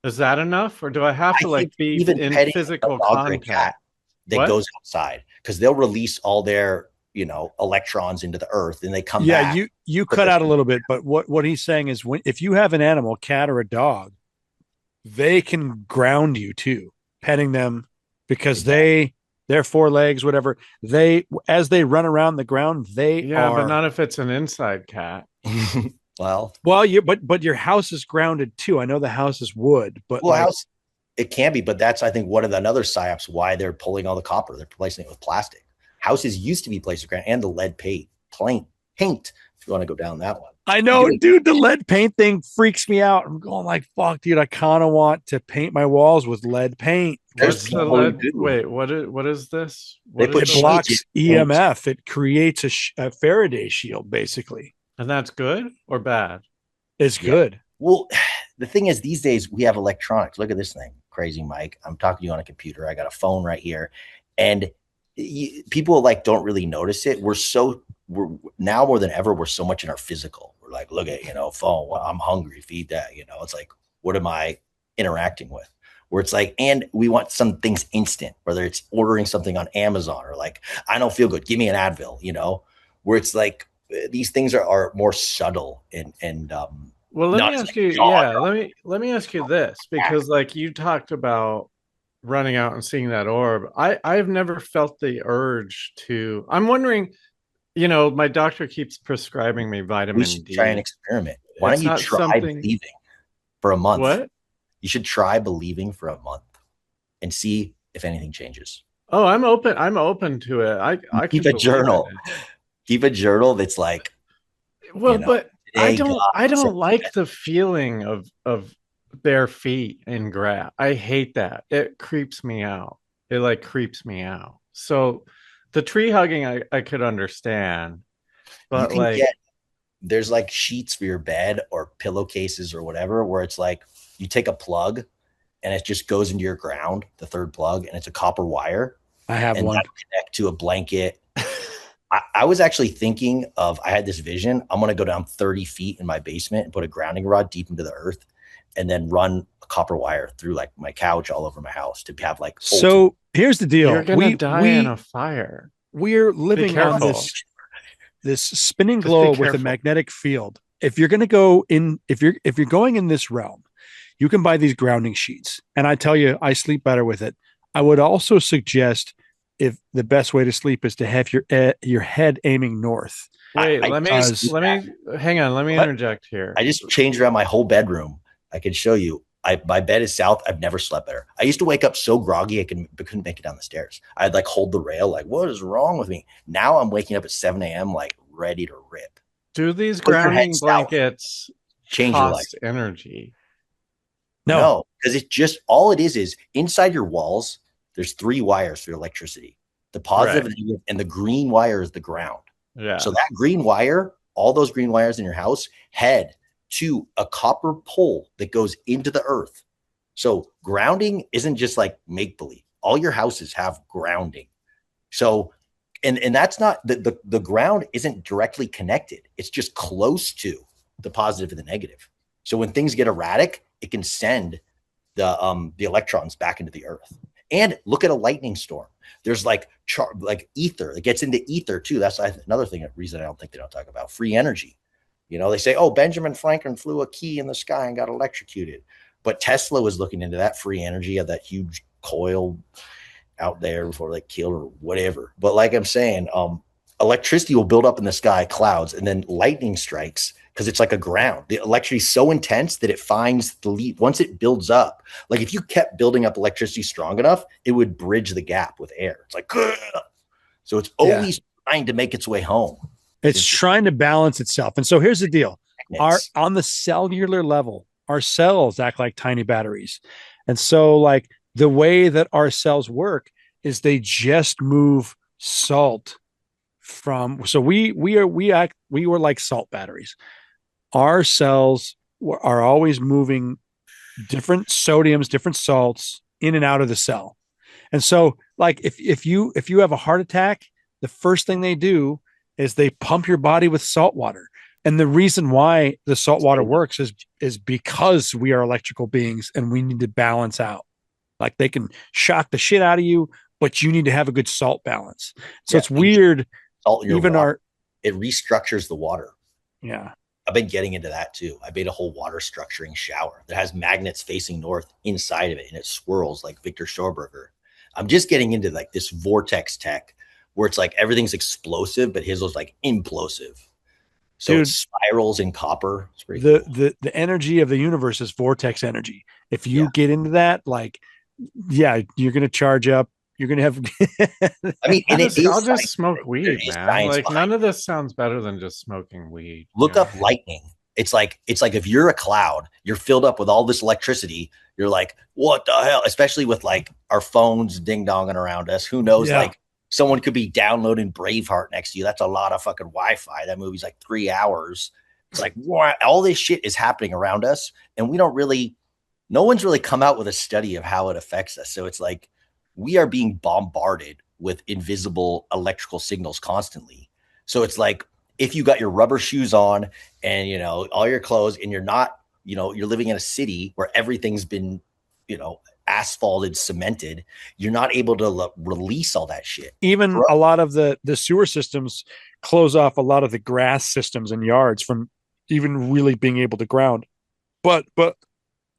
Is that enough, or do I have to like be in physical contact that goes outside? Because they'll release all their electrons into the earth, and they come back. Yeah, you cut out a little bit, but what he's saying is, if you have an animal, cat or a dog, they can ground you too, petting them, because their 4 legs, whatever, as they run around the ground, but not if it's an inside cat. well, but your house is grounded too. I know the house is wood, but house, it can be, but that's, I think, one of another psyops why they're pulling all the copper. They're replacing it with plastic. Houses used to be placed ground, and the lead paint, if you want to go down that one. I know, dude, the lead paint thing freaks me out. I'm going like, fuck, dude, I kind of want to paint my walls with lead paint. What's the lead? Wait, what is this? It blocks EMF. It creates a Faraday shield, basically. And that's good or bad? It's good. Well, the thing is, these days we have electronics. Look at this thing. Crazy, Mike. I'm talking to you on a computer. I got a phone right here. And people like don't really notice it. We're now more than ever, we're so much in our physical. We're like, look at, phone. Well, I'm hungry. Feed that. It's like, what am I interacting with? Where it's like, and we want some things instant, whether it's ordering something on Amazon or like, I don't feel good, give me an Advil, where it's like, these things are more subtle and well, let me ask you, let me ask you this, because like you talked about running out and seeing that orb. I've never felt the urge to. I'm wondering, my doctor keeps prescribing me vitamin D. Try an experiment. Why don't you try believing for a month? What? You should try believing for a month and see if anything changes. Oh, I'm open to it. I keep a journal. Keep a journal that's like, but I don't like the feeling of bare feet in grass. I hate that. It creeps me out. It like creeps me out. So the tree hugging I could understand, but like there's like sheets for your bed or pillowcases or whatever, where it's like you take a plug and it just goes into your ground, the third plug, and it's a copper wire. I have one. That connect to a blanket. I was actually thinking I had this vision. I'm going to go down 30 feet in my basement and put a grounding rod deep into the earth, and then run a copper wire through like my couch all over my house to have like. So here's the deal: you're gonna die in a fire. We're living on this spinning globe with a magnetic field. If you're going to go in, if you're going in this realm, you can buy these grounding sheets, and I tell you, I sleep better with it. I would also suggest if the best way to sleep is to have your head aiming north. Wait, let me hang on. Let me interject here. I just changed around my whole bedroom. I can show you. My bed is south. I've never slept better. I used to wake up so groggy I couldn't make it down the stairs. I'd like hold the rail, like, what is wrong with me? Now I'm waking up at 7 a.m. like ready to rip. Do these grounding blankets change your life? Energy? No, because it's just all it is inside your walls, there's 3 wires for electricity. The positive, right, and the green wire is the ground. Yeah. So that green wire, all those green wires in your house head to a copper pole that goes into the earth. So grounding isn't just like make believe. All your houses have grounding. So, and that's not the ground isn't directly connected. It's just close to the positive and the negative. So when things get erratic, it can send the electrons back into the earth. And look at a lightning storm. There's like ether. It gets into ether too. That's another reason I don't think they don't talk about free energy. You know, they say, oh, Benjamin Franklin flew a key in the sky and got electrocuted. But Tesla was looking into that free energy of that huge coil out there before they killed or whatever. But like I'm saying, electricity will build up in the sky, clouds, and then lightning strikes because it's like a ground. The electricity is so intense that it finds the lead. Once it builds up, like if you kept building up electricity strong enough, it would bridge the gap with air. It's like, ugh. So it's always trying to make its way home. It's trying to balance itself. And so here's the deal. On the cellular level, our cells act like tiny batteries. And so like the way that our cells work is they just move salt from, so we were like salt batteries. Our cells are always moving different sodiums, different salts in and out of the cell. And so like if you have a heart attack, the first thing they do is they pump your body with salt water. And the reason why the salt water works is because we are electrical beings and we need to balance out. Like they can shock the shit out of you, but you need to have a good salt balance. So it's weird. Even it restructures the water. Yeah. I've been getting into that too. I made a whole water structuring shower that has magnets facing north inside of it, and it swirls like Victor Schauberger. I'm just getting into like this vortex tech where it's like everything's explosive, but his was like implosive. So it spirals in copper. It's pretty cool. The energy of the universe is vortex energy. If you get into that, like, you're going to charge up. You're going to have. I mean, I'll just smoke weed, man. Like none of this sounds better than just smoking weed. Look up lightning. It's like if you're a cloud, you're filled up with all this electricity. You're like, what the hell? Especially with like our phones ding donging around us. Who knows? Yeah. Like someone could be downloading Braveheart next to you. That's a lot of fucking Wi-Fi. That movie's like 3 hours. It's like, what? All this shit is happening around us, and no one's really come out with a study of how it affects us. So it's like we are being bombarded with invisible electrical signals constantly. So it's like if you got your rubber shoes on and, you know, all your clothes and you're not, you know, you're living in a city where everything's been, you know, asphalted, cemented, you're not able to release all that shit. Even a lot of the sewer systems close off a lot of the grass systems and yards from even really being able to ground. But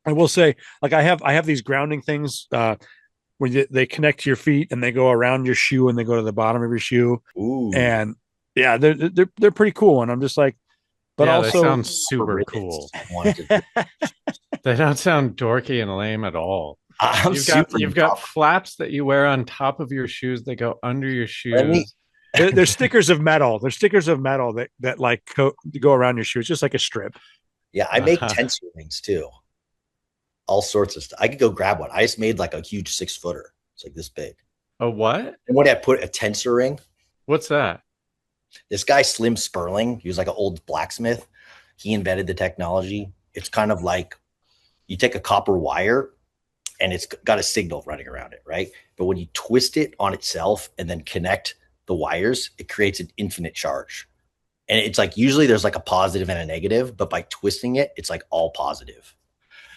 I will say, like I have these grounding things where they connect to your feet and they go around your shoe and they go to the bottom of your shoe. Ooh. And yeah, they're pretty cool. And I'm just like, but also they sound super cool. They don't sound dorky and lame at all. You've got flaps that you wear on top of your shoes. They go under your shoes. They're stickers of metal. They're stickers of metal that like go around your shoe. It's just like a strip. Yeah, I make tensor rings too. All sorts of stuff. I could go grab one. I just made like a huge 6-footer. It's like this big. A what? And when I put a tensor ring. What's that? This guy, Slim Sperling, he was like an old blacksmith. He invented the technology. It's kind of like you take a copper wire and it's got a signal running around it, right? But when you twist it on itself and then connect the wires, it creates an infinite charge. And it's like usually there's like a positive and a negative, but by twisting it, it's like all positive.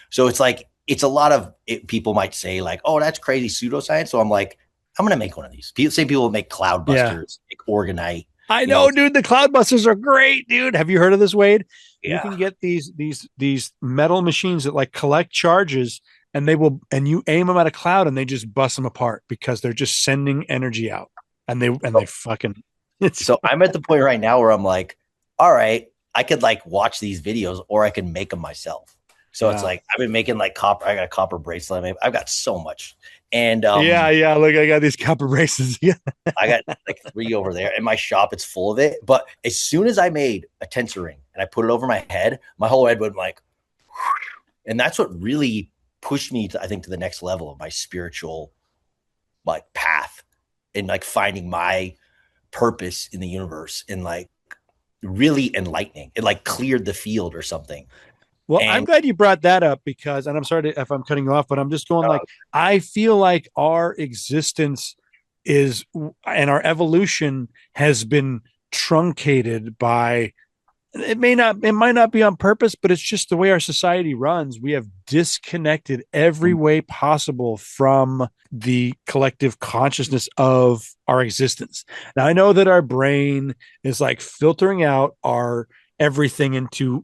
So it's like, it's a lot of people might say like, oh, that's crazy pseudoscience. So I'm like, I'm going to make one of these. People make Cloudbusters, make Organite. I know, dude. The Cloudbusters are great, dude. Have you heard of this, Wade? Yeah. You can get these metal machines that like collect charges and you aim them at a cloud and they just bust them apart because they're just sending energy out, and they fucking. So I'm at the point right now where I'm like, all right, I could like watch these videos or I can make them myself. So it's like I've been making like copper. I got a copper bracelet. I've got so much. And yeah. Look, I got these copper bracelets. Yeah, I got like 3 over there. In my shop, it's full of it. But as soon as I made a tensor ring and I put it over my head, my whole head went like, and that's what really pushed me to, I think, to the next level of my spiritual like path and like finding my purpose in the universe and like really enlightening. It like cleared the field or something. Well, I'm glad you brought that up because, and I'm sorry if I'm cutting you off, but I'm just going like, I feel like our existence is, and our evolution has been truncated by, it might not be on purpose, but it's just the way our society runs. We have disconnected every way possible from the collective consciousness of our existence. Now, I know that our brain is like filtering out our everything into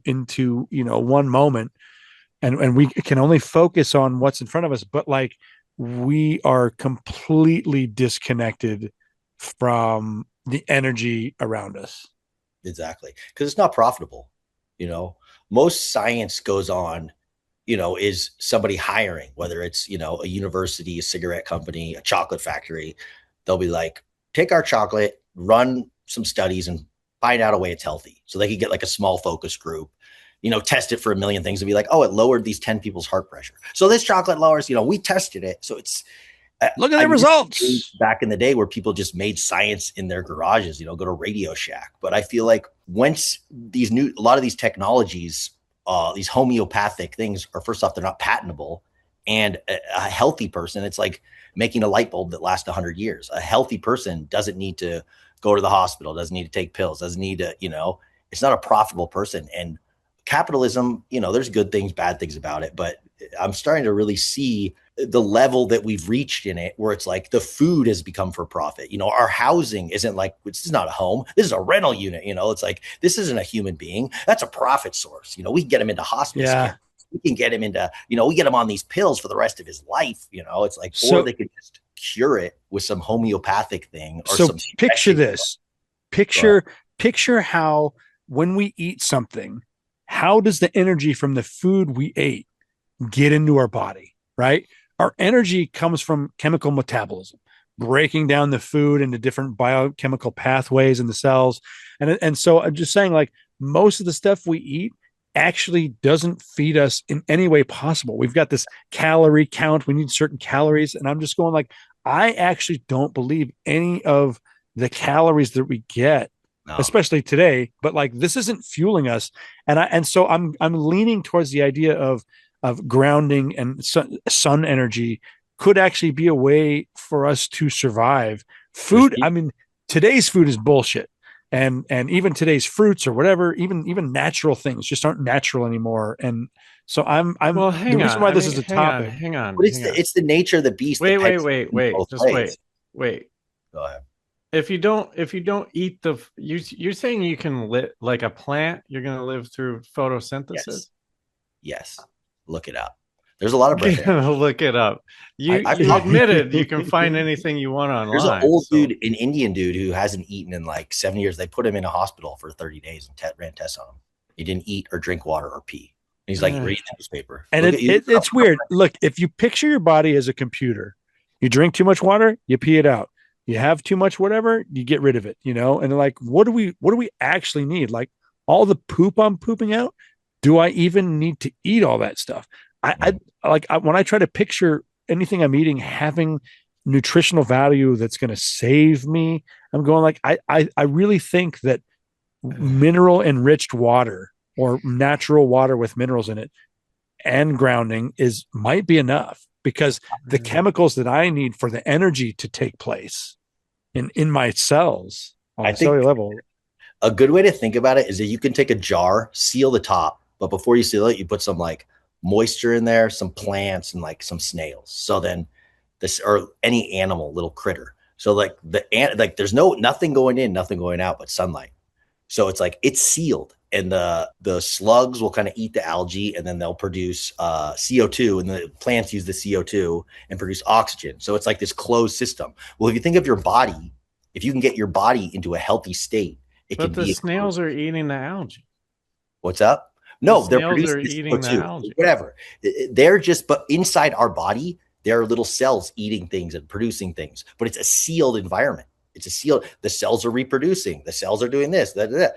one moment, and we can only focus on what's in front of us, but like we are completely disconnected from the energy around us. Exactly, because it's not profitable. Most science goes on, is somebody hiring, whether it's a university, a cigarette company, a chocolate factory. They'll be like, take our chocolate, run some studies, and find out a way it's healthy. So they could get like a small focus group, test it for a million things and be like, oh, it lowered these 10 people's heart pressure. So this chocolate lowers, we tested it. So it's, look at the results. Back in the day where people just made science in their garages, go to Radio Shack. But I feel like once a lot of these technologies, these homeopathic things are, first off, they're not patentable. And a healthy person, it's like making a light bulb that lasts 100 years. A healthy person doesn't need to go to the hospital, doesn't need to take pills, doesn't need to, it's not a profitable person. And capitalism, there's good things, bad things about it, but I'm starting to really see the level that we've reached in it, where it's like the food has become for profit. Our housing isn't like, this is not a home, this is a rental unit. It's like, this isn't a human being, that's a profit source. We can get him into hospice care. We can get him into, we get him on these pills for the rest of his life. It's like, or they could just cure it with some homeopathic thing. Or so picture this, picture how when we eat something, how does the energy from the food we ate get into our body, right? Our energy comes from chemical metabolism, breaking down the food into different biochemical pathways in the cells. And so I'm just saying, like, most of the stuff we eat actually doesn't feed us in any way possible. We've got this calorie count. We need certain calories. And I'm just going like, I actually don't believe any of the calories that we get, especially today, but like, this isn't fueling us. And so I'm leaning towards the idea of grounding and sun energy could actually be a way for us to survive. Food, I mean, today's food is bullshit. And even today's fruits or whatever, even natural things just aren't natural anymore. And so I'm well, the reason why this is a topic. Hang on. But it's the nature of the beast. Wait. Just wait. Go ahead. If you don't eat you're saying you can live like a plant, you're going to live through photosynthesis? Yes. Look it up. There's a lot of breath. Look it up. You admitted you can find anything you want online. There's an old dude, an Indian dude who hasn't eaten in like 7 years. They put him in a hospital for 30 days and ran tests on him. He didn't eat or drink water or pee. He's like reading the newspaper. And it's weird. Look, if you picture your body as a computer, you drink too much water, you pee it out. You have too much whatever, you get rid of it, And like, what do we actually need? Like, all the poop I'm pooping out, do I even need to eat all that stuff? When I try to picture anything I'm eating having nutritional value that's going to save me, I'm going like, I really think that mineral enriched water or natural water with minerals in it and grounding might be enough, because the chemicals that I need for the energy to take place in my cells on a cellular level. A good way to think about it is that you can take a jar, seal the top, but before you seal it, you put some like moisture in there, some plants, and like some snails. So then or any animal, little critter. So like there's nothing going in, nothing going out, but sunlight. So it's like, it's sealed. and the slugs will kind of eat the algae, and then they'll produce CO2, and the plants use the CO2 and produce oxygen. So it's like this closed system. Well, if you think of your body, if you can get your body into a healthy state, it But can the be. snails are eating the algae. What's up? No, they're snails are producing eating the CO2, algae. whatever. They're just, but inside our body, there are little cells eating things and producing things, but it's a sealed environment. It's a sealed, the cells are reproducing, the cells are doing this, that.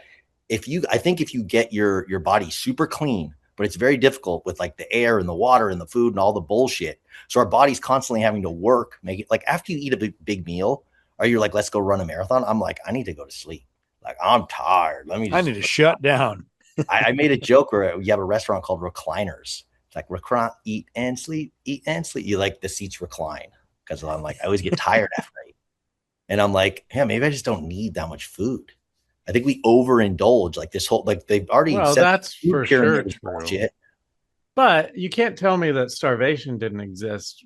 I think if you get your body super clean, but it's very difficult with like the air and the water and the food and all the bullshit. So our body's constantly having to work, make it like after you eat a big meal, or you're like, let's go run a marathon. I'm like, I need to go to sleep. Like, I'm tired. I need to shut down. I made a joke where you have a restaurant called Recliners. It's like eat and sleep. You like the seats recline, because I'm like, I always get tired after I eat. And I'm like, yeah, maybe I just don't need that much food. I think we overindulge, like this whole, like they've already Well, said that's for sure true. Bullshit. But you can't tell me that starvation didn't exist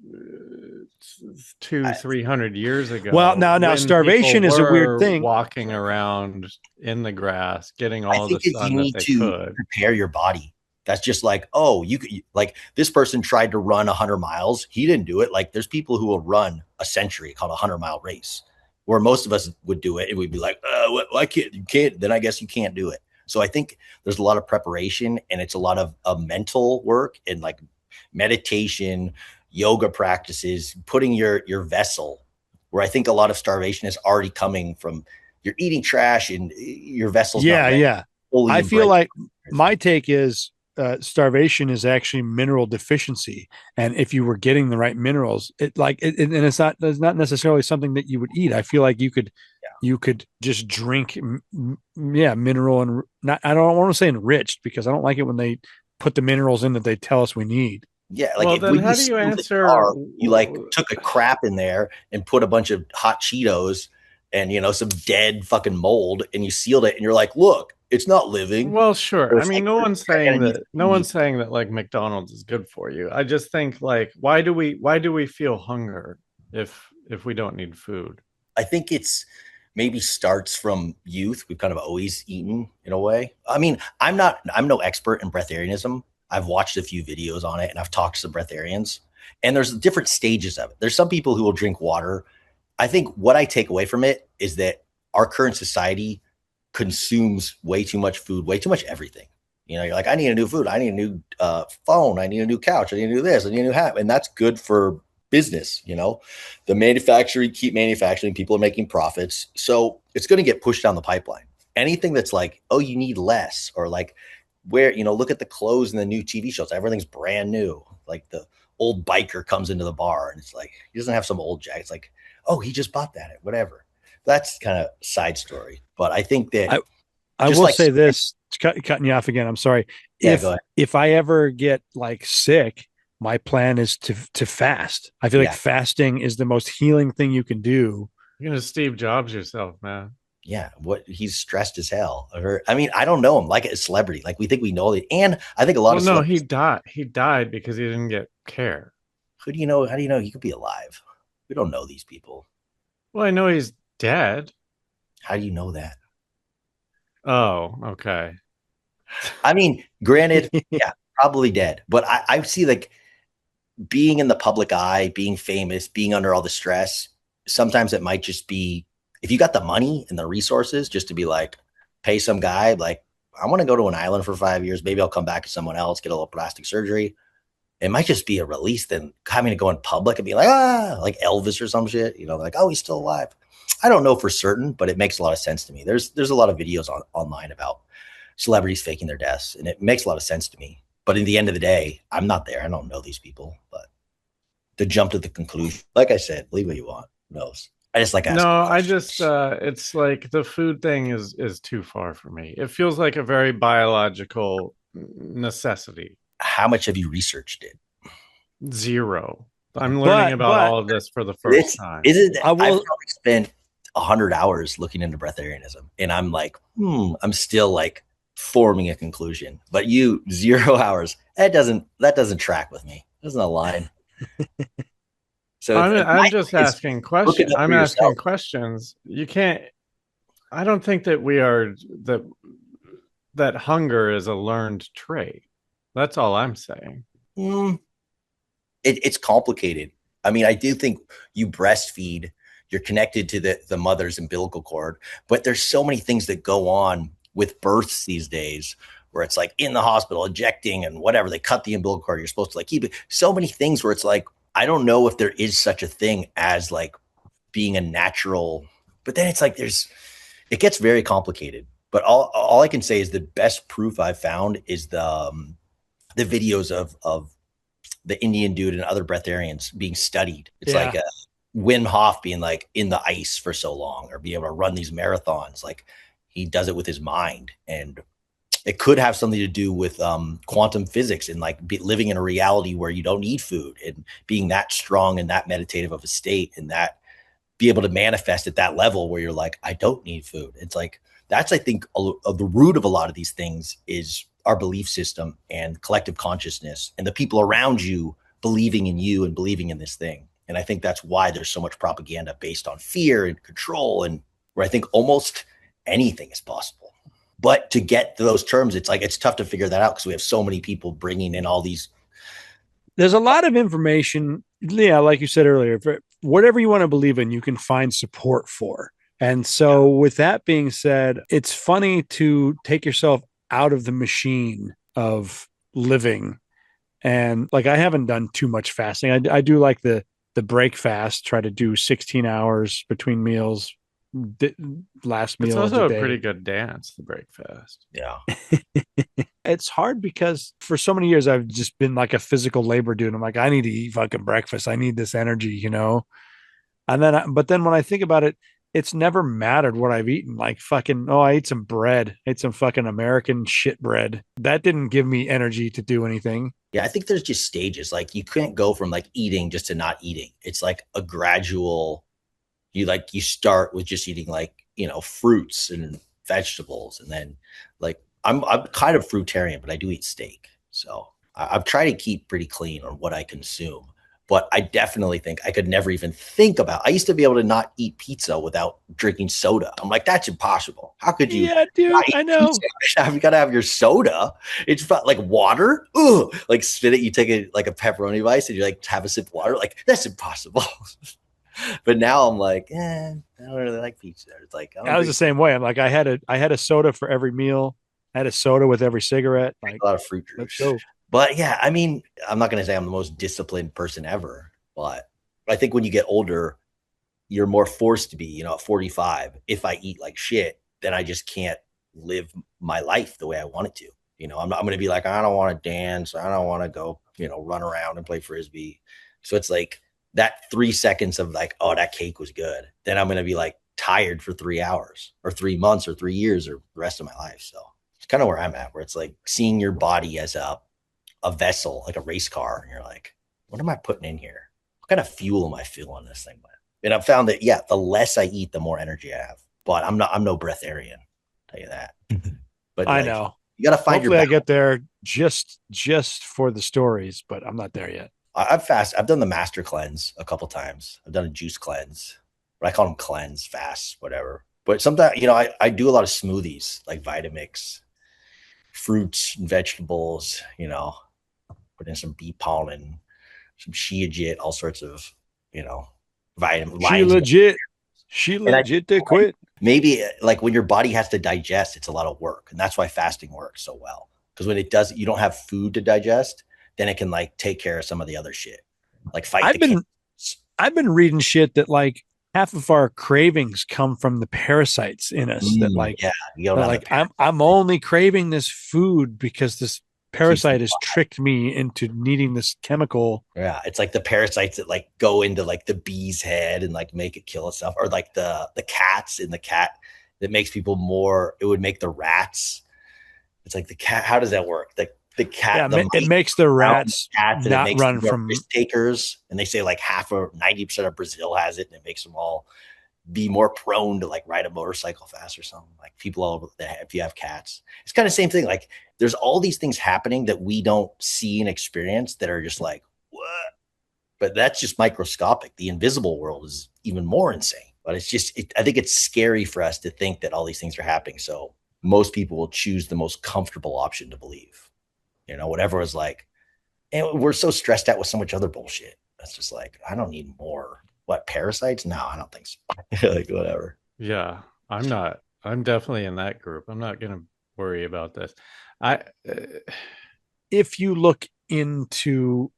200-300 years ago. Well, now starvation is a weird thing. Walking around in the grass, getting all the sun that they could. Prepare your body. That's just like, oh, you could, like this person tried to run 100 miles. He didn't do it. Like there's people who will run a century called a 100-mile race, where most of us would do it. And we'd be like, why can't you can't? Then I guess you can't do it. So I think there's a lot of preparation, and it's a lot of mental work and like meditation, yoga practices, putting your vessel, where I think a lot of starvation is already coming from you're eating trash and your vessel's yeah. I feel like my take is starvation is actually mineral deficiency, and if you were getting the right minerals, and it's not necessarily something that you would eat. I feel like you could just drink mineral, and not, I don't want to say enriched, because I don't like it when they put the minerals in that they tell us we need. Yeah, like well, then how do you answer? You like took a crap in there and put a bunch of hot Cheetos and some dead fucking mold, and you sealed it, and you're like, look, it's not living. Well, sure. I mean, no one's saying that like McDonald's is good for you. I just think like, why do we feel hunger if we don't need food? I think it's maybe starts from youth. We've kind of always eaten in a way. I mean, I'm no expert in breatharianism. I've watched a few videos on it, and I've talked to some breatharians, and there's different stages of it. There's some people who will drink water. I think what I take away from it is that our current society consumes way too much food, way too much everything. You're like, I need a new food. I need a new phone. I need a new couch. I need to do this. I need a new hat. And that's good for business. The manufacturing, keep manufacturing, people are making profits. So it's going to get pushed down the pipeline. Anything that's like, oh, you need less, or like where, look at the clothes in the new TV shows. Everything's brand new. Like the old biker comes into the bar and it's like, he doesn't have some old jacket. It's like, oh, he just bought that, whatever. That's kind of side story. But I think that I will say this, cutting you off again. I'm sorry. Yeah, if I ever get like sick, my plan is to fast. I feel like fasting is the most healing thing you can do. You're gonna Steve Jobs yourself, man. Yeah, he's stressed as hell. I mean, I don't know him like a celebrity. Like we think we know it, and I think a lot of he died. He died because he didn't get care. Who do you know? How do you know he could be alive? We don't know these people. Well, I know he's dead. How do you know that? Oh, okay. I mean, granted, yeah, probably dead. But I see like being in the public eye, being famous, being under all the stress. Sometimes it might just be, if you got the money and the resources just to be like, pay some guy, like, I want to go to an island for 5 years. Maybe I'll come back as someone else, get a little plastic surgery. It might just be a release than having to go in public and be like, like Elvis or some shit, like, oh, he's still alive. I don't know for certain, but it makes a lot of sense to me. There's a lot of videos online about celebrities faking their deaths, and it makes a lot of sense to me. But in the end of the day, I'm not there. I don't know these people. But to jump to the conclusion, like I said, believe what you want. Who knows? I just like asking. No, I just it's like the food thing is too far for me. It feels like a very biological necessity. How much have you researched it? Zero. I'm learning about all of this for the first time. I've probably spent 100 hours looking into breatharianism, and I'm like, I'm still like forming a conclusion. But 0 hours, that doesn't track with me. It doesn't align. So I'm just asking questions. I'm asking questions. You can't. I don't think that that hunger is a learned trait. That's all I'm saying. It's complicated. I mean, I do think you breastfeed, you're connected to the mother's umbilical cord, but there's so many things that go on with births these days where it's like in the hospital injecting and whatever, they cut the umbilical cord, you're supposed to like keep it. So many things where it's like, I don't know if there is such a thing as like being a natural, but then it's like it gets very complicated. But all I can say is the best proof I've found is the videos of the Indian dude and other breatharians being studied. It's like Wim Hof being like in the ice for so long, or be able to run these marathons. Like he does it with his mind, and it could have something to do with quantum physics and like living in a reality where you don't need food and being that strong and that meditative of a state, and that be able to manifest at that level where you're like, I don't need food. It's like, that's, I think, of the root of a lot of these things is our belief system and collective consciousness and the people around you believing in you and believing in this thing. And I think that's why there's so much propaganda based on fear and control, and where I think almost anything is possible. But to get to those terms, it's like, it's tough to figure that out because we have so many people bringing in all these. There's a lot of information. Yeah, like you said earlier, for whatever you want to believe in, you can find support for. And so with that being said, it's funny to take yourself out of the machine of living. And like, I haven't done too much fasting. I do like the break fast, try to do 16 hours between meals, last meal. It's also a pretty good dance, the break fast. Yeah. It's hard because for so many years I've just been like a physical labor dude. I'm like, I need to eat fucking breakfast. I need this energy, you know? And then, but then when I think about it, it's never mattered what I've eaten. Like fucking, oh, I ate some bread, ate some fucking American shit bread. That didn't give me energy to do anything. Yeah, I think there's just stages. Like you can't go from like eating just to not eating. It's like a gradual, you start with just eating like, you know, fruits and vegetables. And then like, I'm kind of fruitarian, but I do eat steak. So I've tried to keep pretty clean on what I consume. But I definitely think I could never even think about. I used to be able to not eat pizza without drinking soda. I'm like, that's impossible. How could you? Yeah, dude, I know. You got to have your soda. It's like water. Ugh. Like spit it. You take a pepperoni slice and you like have a sip of water. Like that's impossible. But now I'm like, I don't really like pizza. It's like I was the same way. I'm like, I had a soda for every meal. I had a soda with every cigarette. Like a lot of fruit juice. Let's go. But yeah, I mean, I'm not going to say I'm the most disciplined person ever, but I think when you get older, you're more forced to be, you know, at 45, if I eat like shit, then I just can't live my life the way I want it to. You know, I'm going to be like, I don't want to dance. I don't want to go, you know, run around and play Frisbee. So it's like that 3 seconds of like, oh, that cake was good. Then I'm going to be like tired for 3 hours or 3 months or 3 years or the rest of my life. So it's kind of where I'm at, where it's like seeing your body as a vessel, like a race car. And you're like, what am I putting in here? What kind of fuel am I fueling this thing with? And I've found that, yeah, the less I eat, the more energy I have. But I'm no breatharian, I'll tell you that. But I know. You got to find Hopefully I get there just for the stories, but I'm not there yet. I've done the master cleanse a couple times. I've done a juice cleanse, but I call them cleanse, fast, whatever. But sometimes, you know, I do a lot of smoothies, like Vitamix, fruits and vegetables, you know, put in some bee pollen, some Shea, all sorts of, you know, vitamins. She legit to quit. Maybe like when your body has to digest, it's a lot of work. And that's why fasting works so well. Because when it does, you don't have food to digest, then it can like take care of some of the other shit. Like I've been reading shit that like half of our cravings come from the parasites in us. That like, I'm only craving this food because this parasite has tricked me into needing this chemical. Yeah, it's like the parasites that like go into like the bee's head and like make it kill itself, or like the cats in the cat that makes people more. It would make the rats. It's like the cat. How does that work? The cat. Yeah, it makes the rats not run from risk takers, and they say like 90% of Brazil has it, and it makes them all be more prone to like ride a motorcycle fast or something. Like people all over if you have cats, it's kind of the same thing. Like there's all these things happening that we don't see and experience that are just like, what? But that's just microscopic. The invisible world is even more insane. But it's just, I think it's scary for us to think that all these things are happening. So most people will choose the most comfortable option to believe. You know, whatever is like, and we're so stressed out with so much other bullshit. That's just like, I don't need more. What, parasites? No, I don't think so. Like, whatever. Yeah, I'm not. I'm definitely in that group. I'm not going to worry about this. I If you look into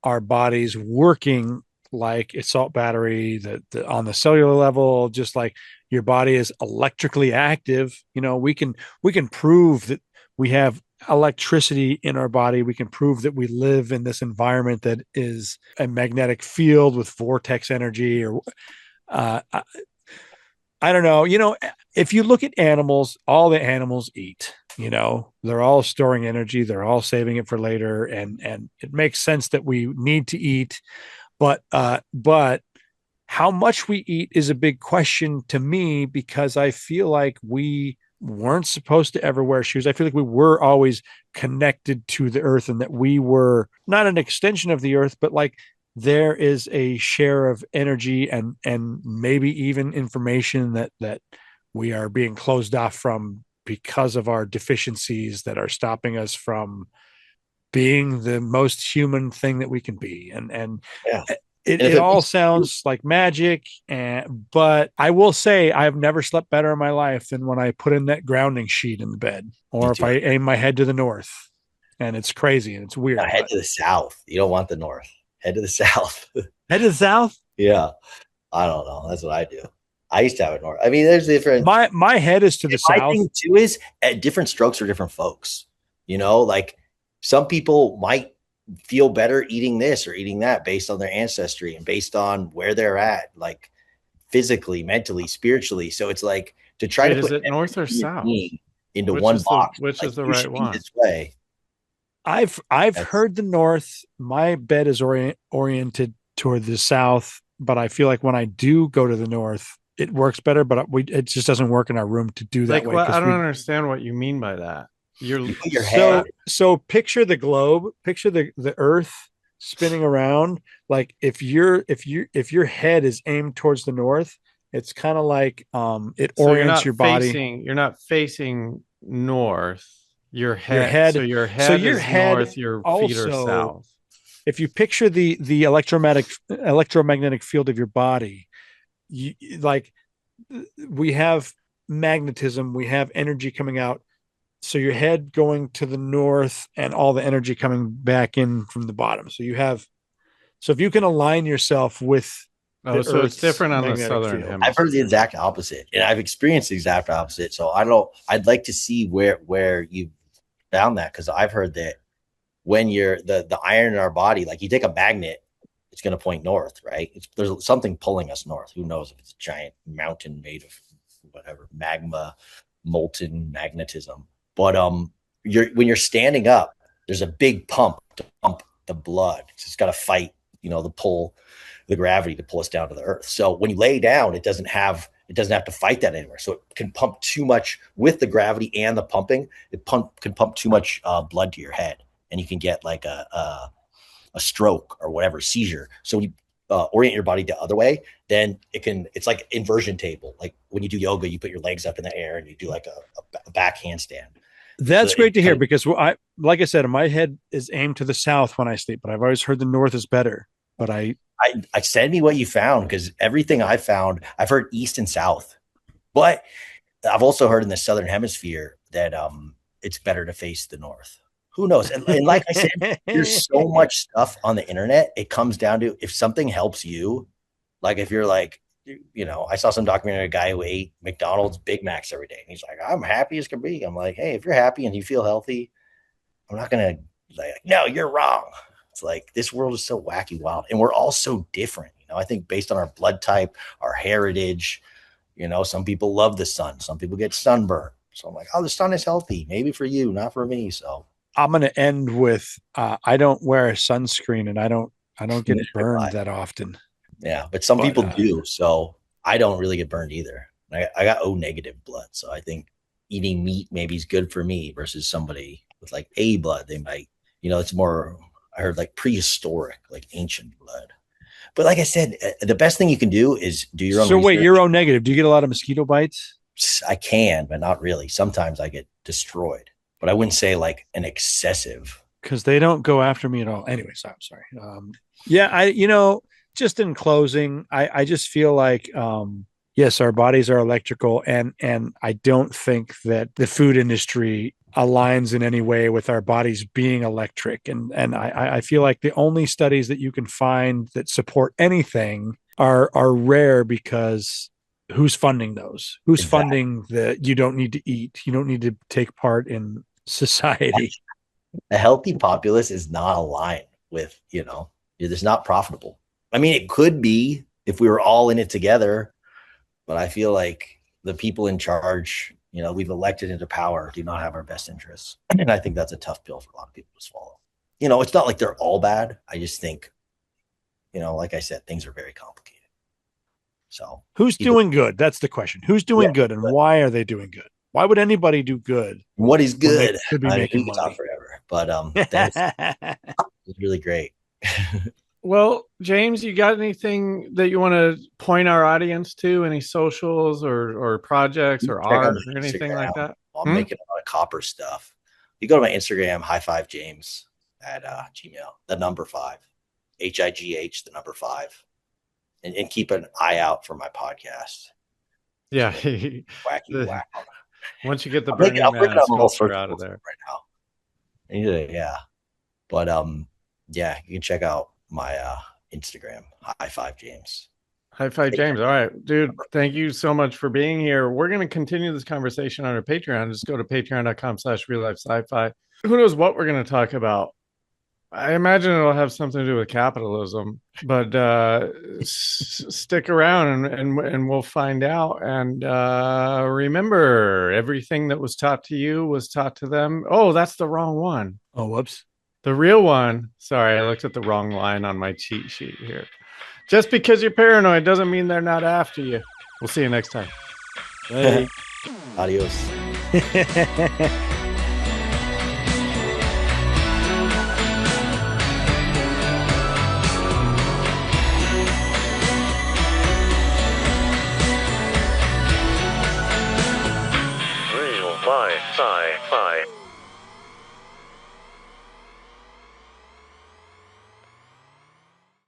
our bodies working like a salt battery, that on the cellular level, just like your body is electrically active, you know, we can prove that we have electricity in our body. We can prove that we live in this environment that is a magnetic field with vortex energy, or I don't know. You know, if you look at animals, all the animals eat. You know, they're all storing energy. They're all saving it for later, and it makes sense that we need to eat. But how much we eat is a big question to me, because I feel like we weren't supposed to ever wear shoes. I feel like we were always connected to the earth, and that we were not an extension of the earth, but like there is a share of energy and maybe even information that we are being closed off from because of our deficiencies that are stopping us from being the most human thing that we can be. And Yeah. it all sounds like magic, but I will say I've never slept better in my life than when I put in that grounding sheet in the bed, or if I aim my head to the north. And it's crazy and it's weird. Now head to the south. You don't want the north. Head to the south. Head to the south? Yeah. I don't know. That's what I do. I used to have it north. I mean, there's different. My head is to the south. My thing too is different strokes for different folks. You know, like some people might feel better eating this or eating that based on their ancestry and based on where they're at, like physically, mentally, spiritually. So it's like to try to put it north or south into one box. Which like, is the right one? This way. I've heard the north. My bed is oriented toward the south, but I feel like when I do go to the north, it works better. But it just doesn't work in our room to do that way. Well, I don't understand what you mean by that. You put your head. So picture the globe. Picture the Earth spinning around. Like if your head is aimed towards the north, it's kind of like it orients your body. You're not facing north. Your head is north, your feet are south. If you picture the electromagnetic field of your body, like we have magnetism, we have energy coming out. So your head going to the north and all the energy coming back in from the bottom. So if you can align yourself with so it's different on the southern hemisphere. I've heard the exact opposite, and I've experienced the exact opposite. So I'd like to see where you found that, because I've heard that when you're the iron in our body, like you take a magnet, it's going to point north, right? There's something pulling us north. Who knows if it's a giant mountain made of whatever, magma, molten magnetism. But when you're standing up, there's a big pump to pump the blood. It's got to fight, the gravity to pull us down to the earth. So when you lay down, it doesn't have to fight that anymore. So it can pump too much with the gravity and the pumping. It can pump too much blood to your head, and you can get like a stroke or whatever, seizure. So when you orient your body the other way, then it's like inversion table. Like when you do yoga, you put your legs up in the air and you do like a back handstand. That's great to hear, because like I said, my head is aimed to the south when I sleep, but I've always heard the north is better. But I send me what you found, because everything I found, I've heard east and south, but I've also heard in the southern hemisphere that it's better to face the north. Who knows? And like I said, there's so much stuff on the internet. It comes down to if something helps you, like if you're like, I saw some documentary, a guy who ate McDonald's Big Macs every day. And he's like, I'm happy as can be. I'm like, hey, if you're happy and you feel healthy, I'm not going to like, no, you're wrong. It's like, this world is so wacky, wild. And we're all so different. I think based on our blood type, our heritage, some people love the sun. Some people get sunburned. So I'm like, oh, the sun is healthy. Maybe for you, not for me. So I'm going to end with, I don't wear a sunscreen, and I don't get burned that often. Yeah, but some people do. So I don't really get burned either. I got O negative blood. So I think eating meat maybe is good for me versus somebody with like A blood. They might, it's more, I heard like prehistoric, like ancient blood. But like I said, the best thing you can do is do your own research. Wait, you're O negative. Do you get a lot of mosquito bites? I can, but not really. Sometimes I get destroyed, but I wouldn't say like an excessive. Because they don't go after me at all. Anyways, I'm sorry. Yeah, just in closing, I just feel like, yes, our bodies are electrical, and I don't think that the food industry aligns in any way with our bodies being electric. And I feel like the only studies that you can find that support anything are rare, because who's funding those? Who's funding that you don't need to eat? You don't need to take part in society. A healthy populace is not aligned with, it's not profitable. I mean, it could be if we were all in it together, but I feel like the people in charge, we've elected into power, do not have our best interests. And I think that's a tough pill for a lot of people to swallow. It's not like they're all bad. I just think, like I said, things are very complicated. So who's doing good? That's the question. Who's doing good, and why are they doing good? Why would anybody do good? What is good? Could be making money. Talk forever, but that's really great. Well, James, you got anything that you want to point our audience to? Any socials or projects or art or anything like that? I'm making a lot of copper stuff. You go to my Instagram, high5james at Gmail, the number 5, HIGH, the number 5, and keep an eye out for my podcast. Yeah, whack. Once you get the Burning Man sculpture out of there right now. Yeah. But yeah, you can check out my Instagram, High5James. High5James. All right, dude. Thank you so much for being here. We're going to continue this conversation on our Patreon. Just go to patreon.com/reallifesci-fi. Who knows what we're going to talk about? I imagine it'll have something to do with capitalism, but stick around and we'll find out. And remember, everything that was taught to you was taught to them. Oh, that's the wrong one. Oh, whoops. The real one. Sorry, I looked at the wrong line on my cheat sheet here. Just because you're paranoid doesn't mean they're not after you. We'll see you next time. Bye. Adios. Real Life Sci-Fi.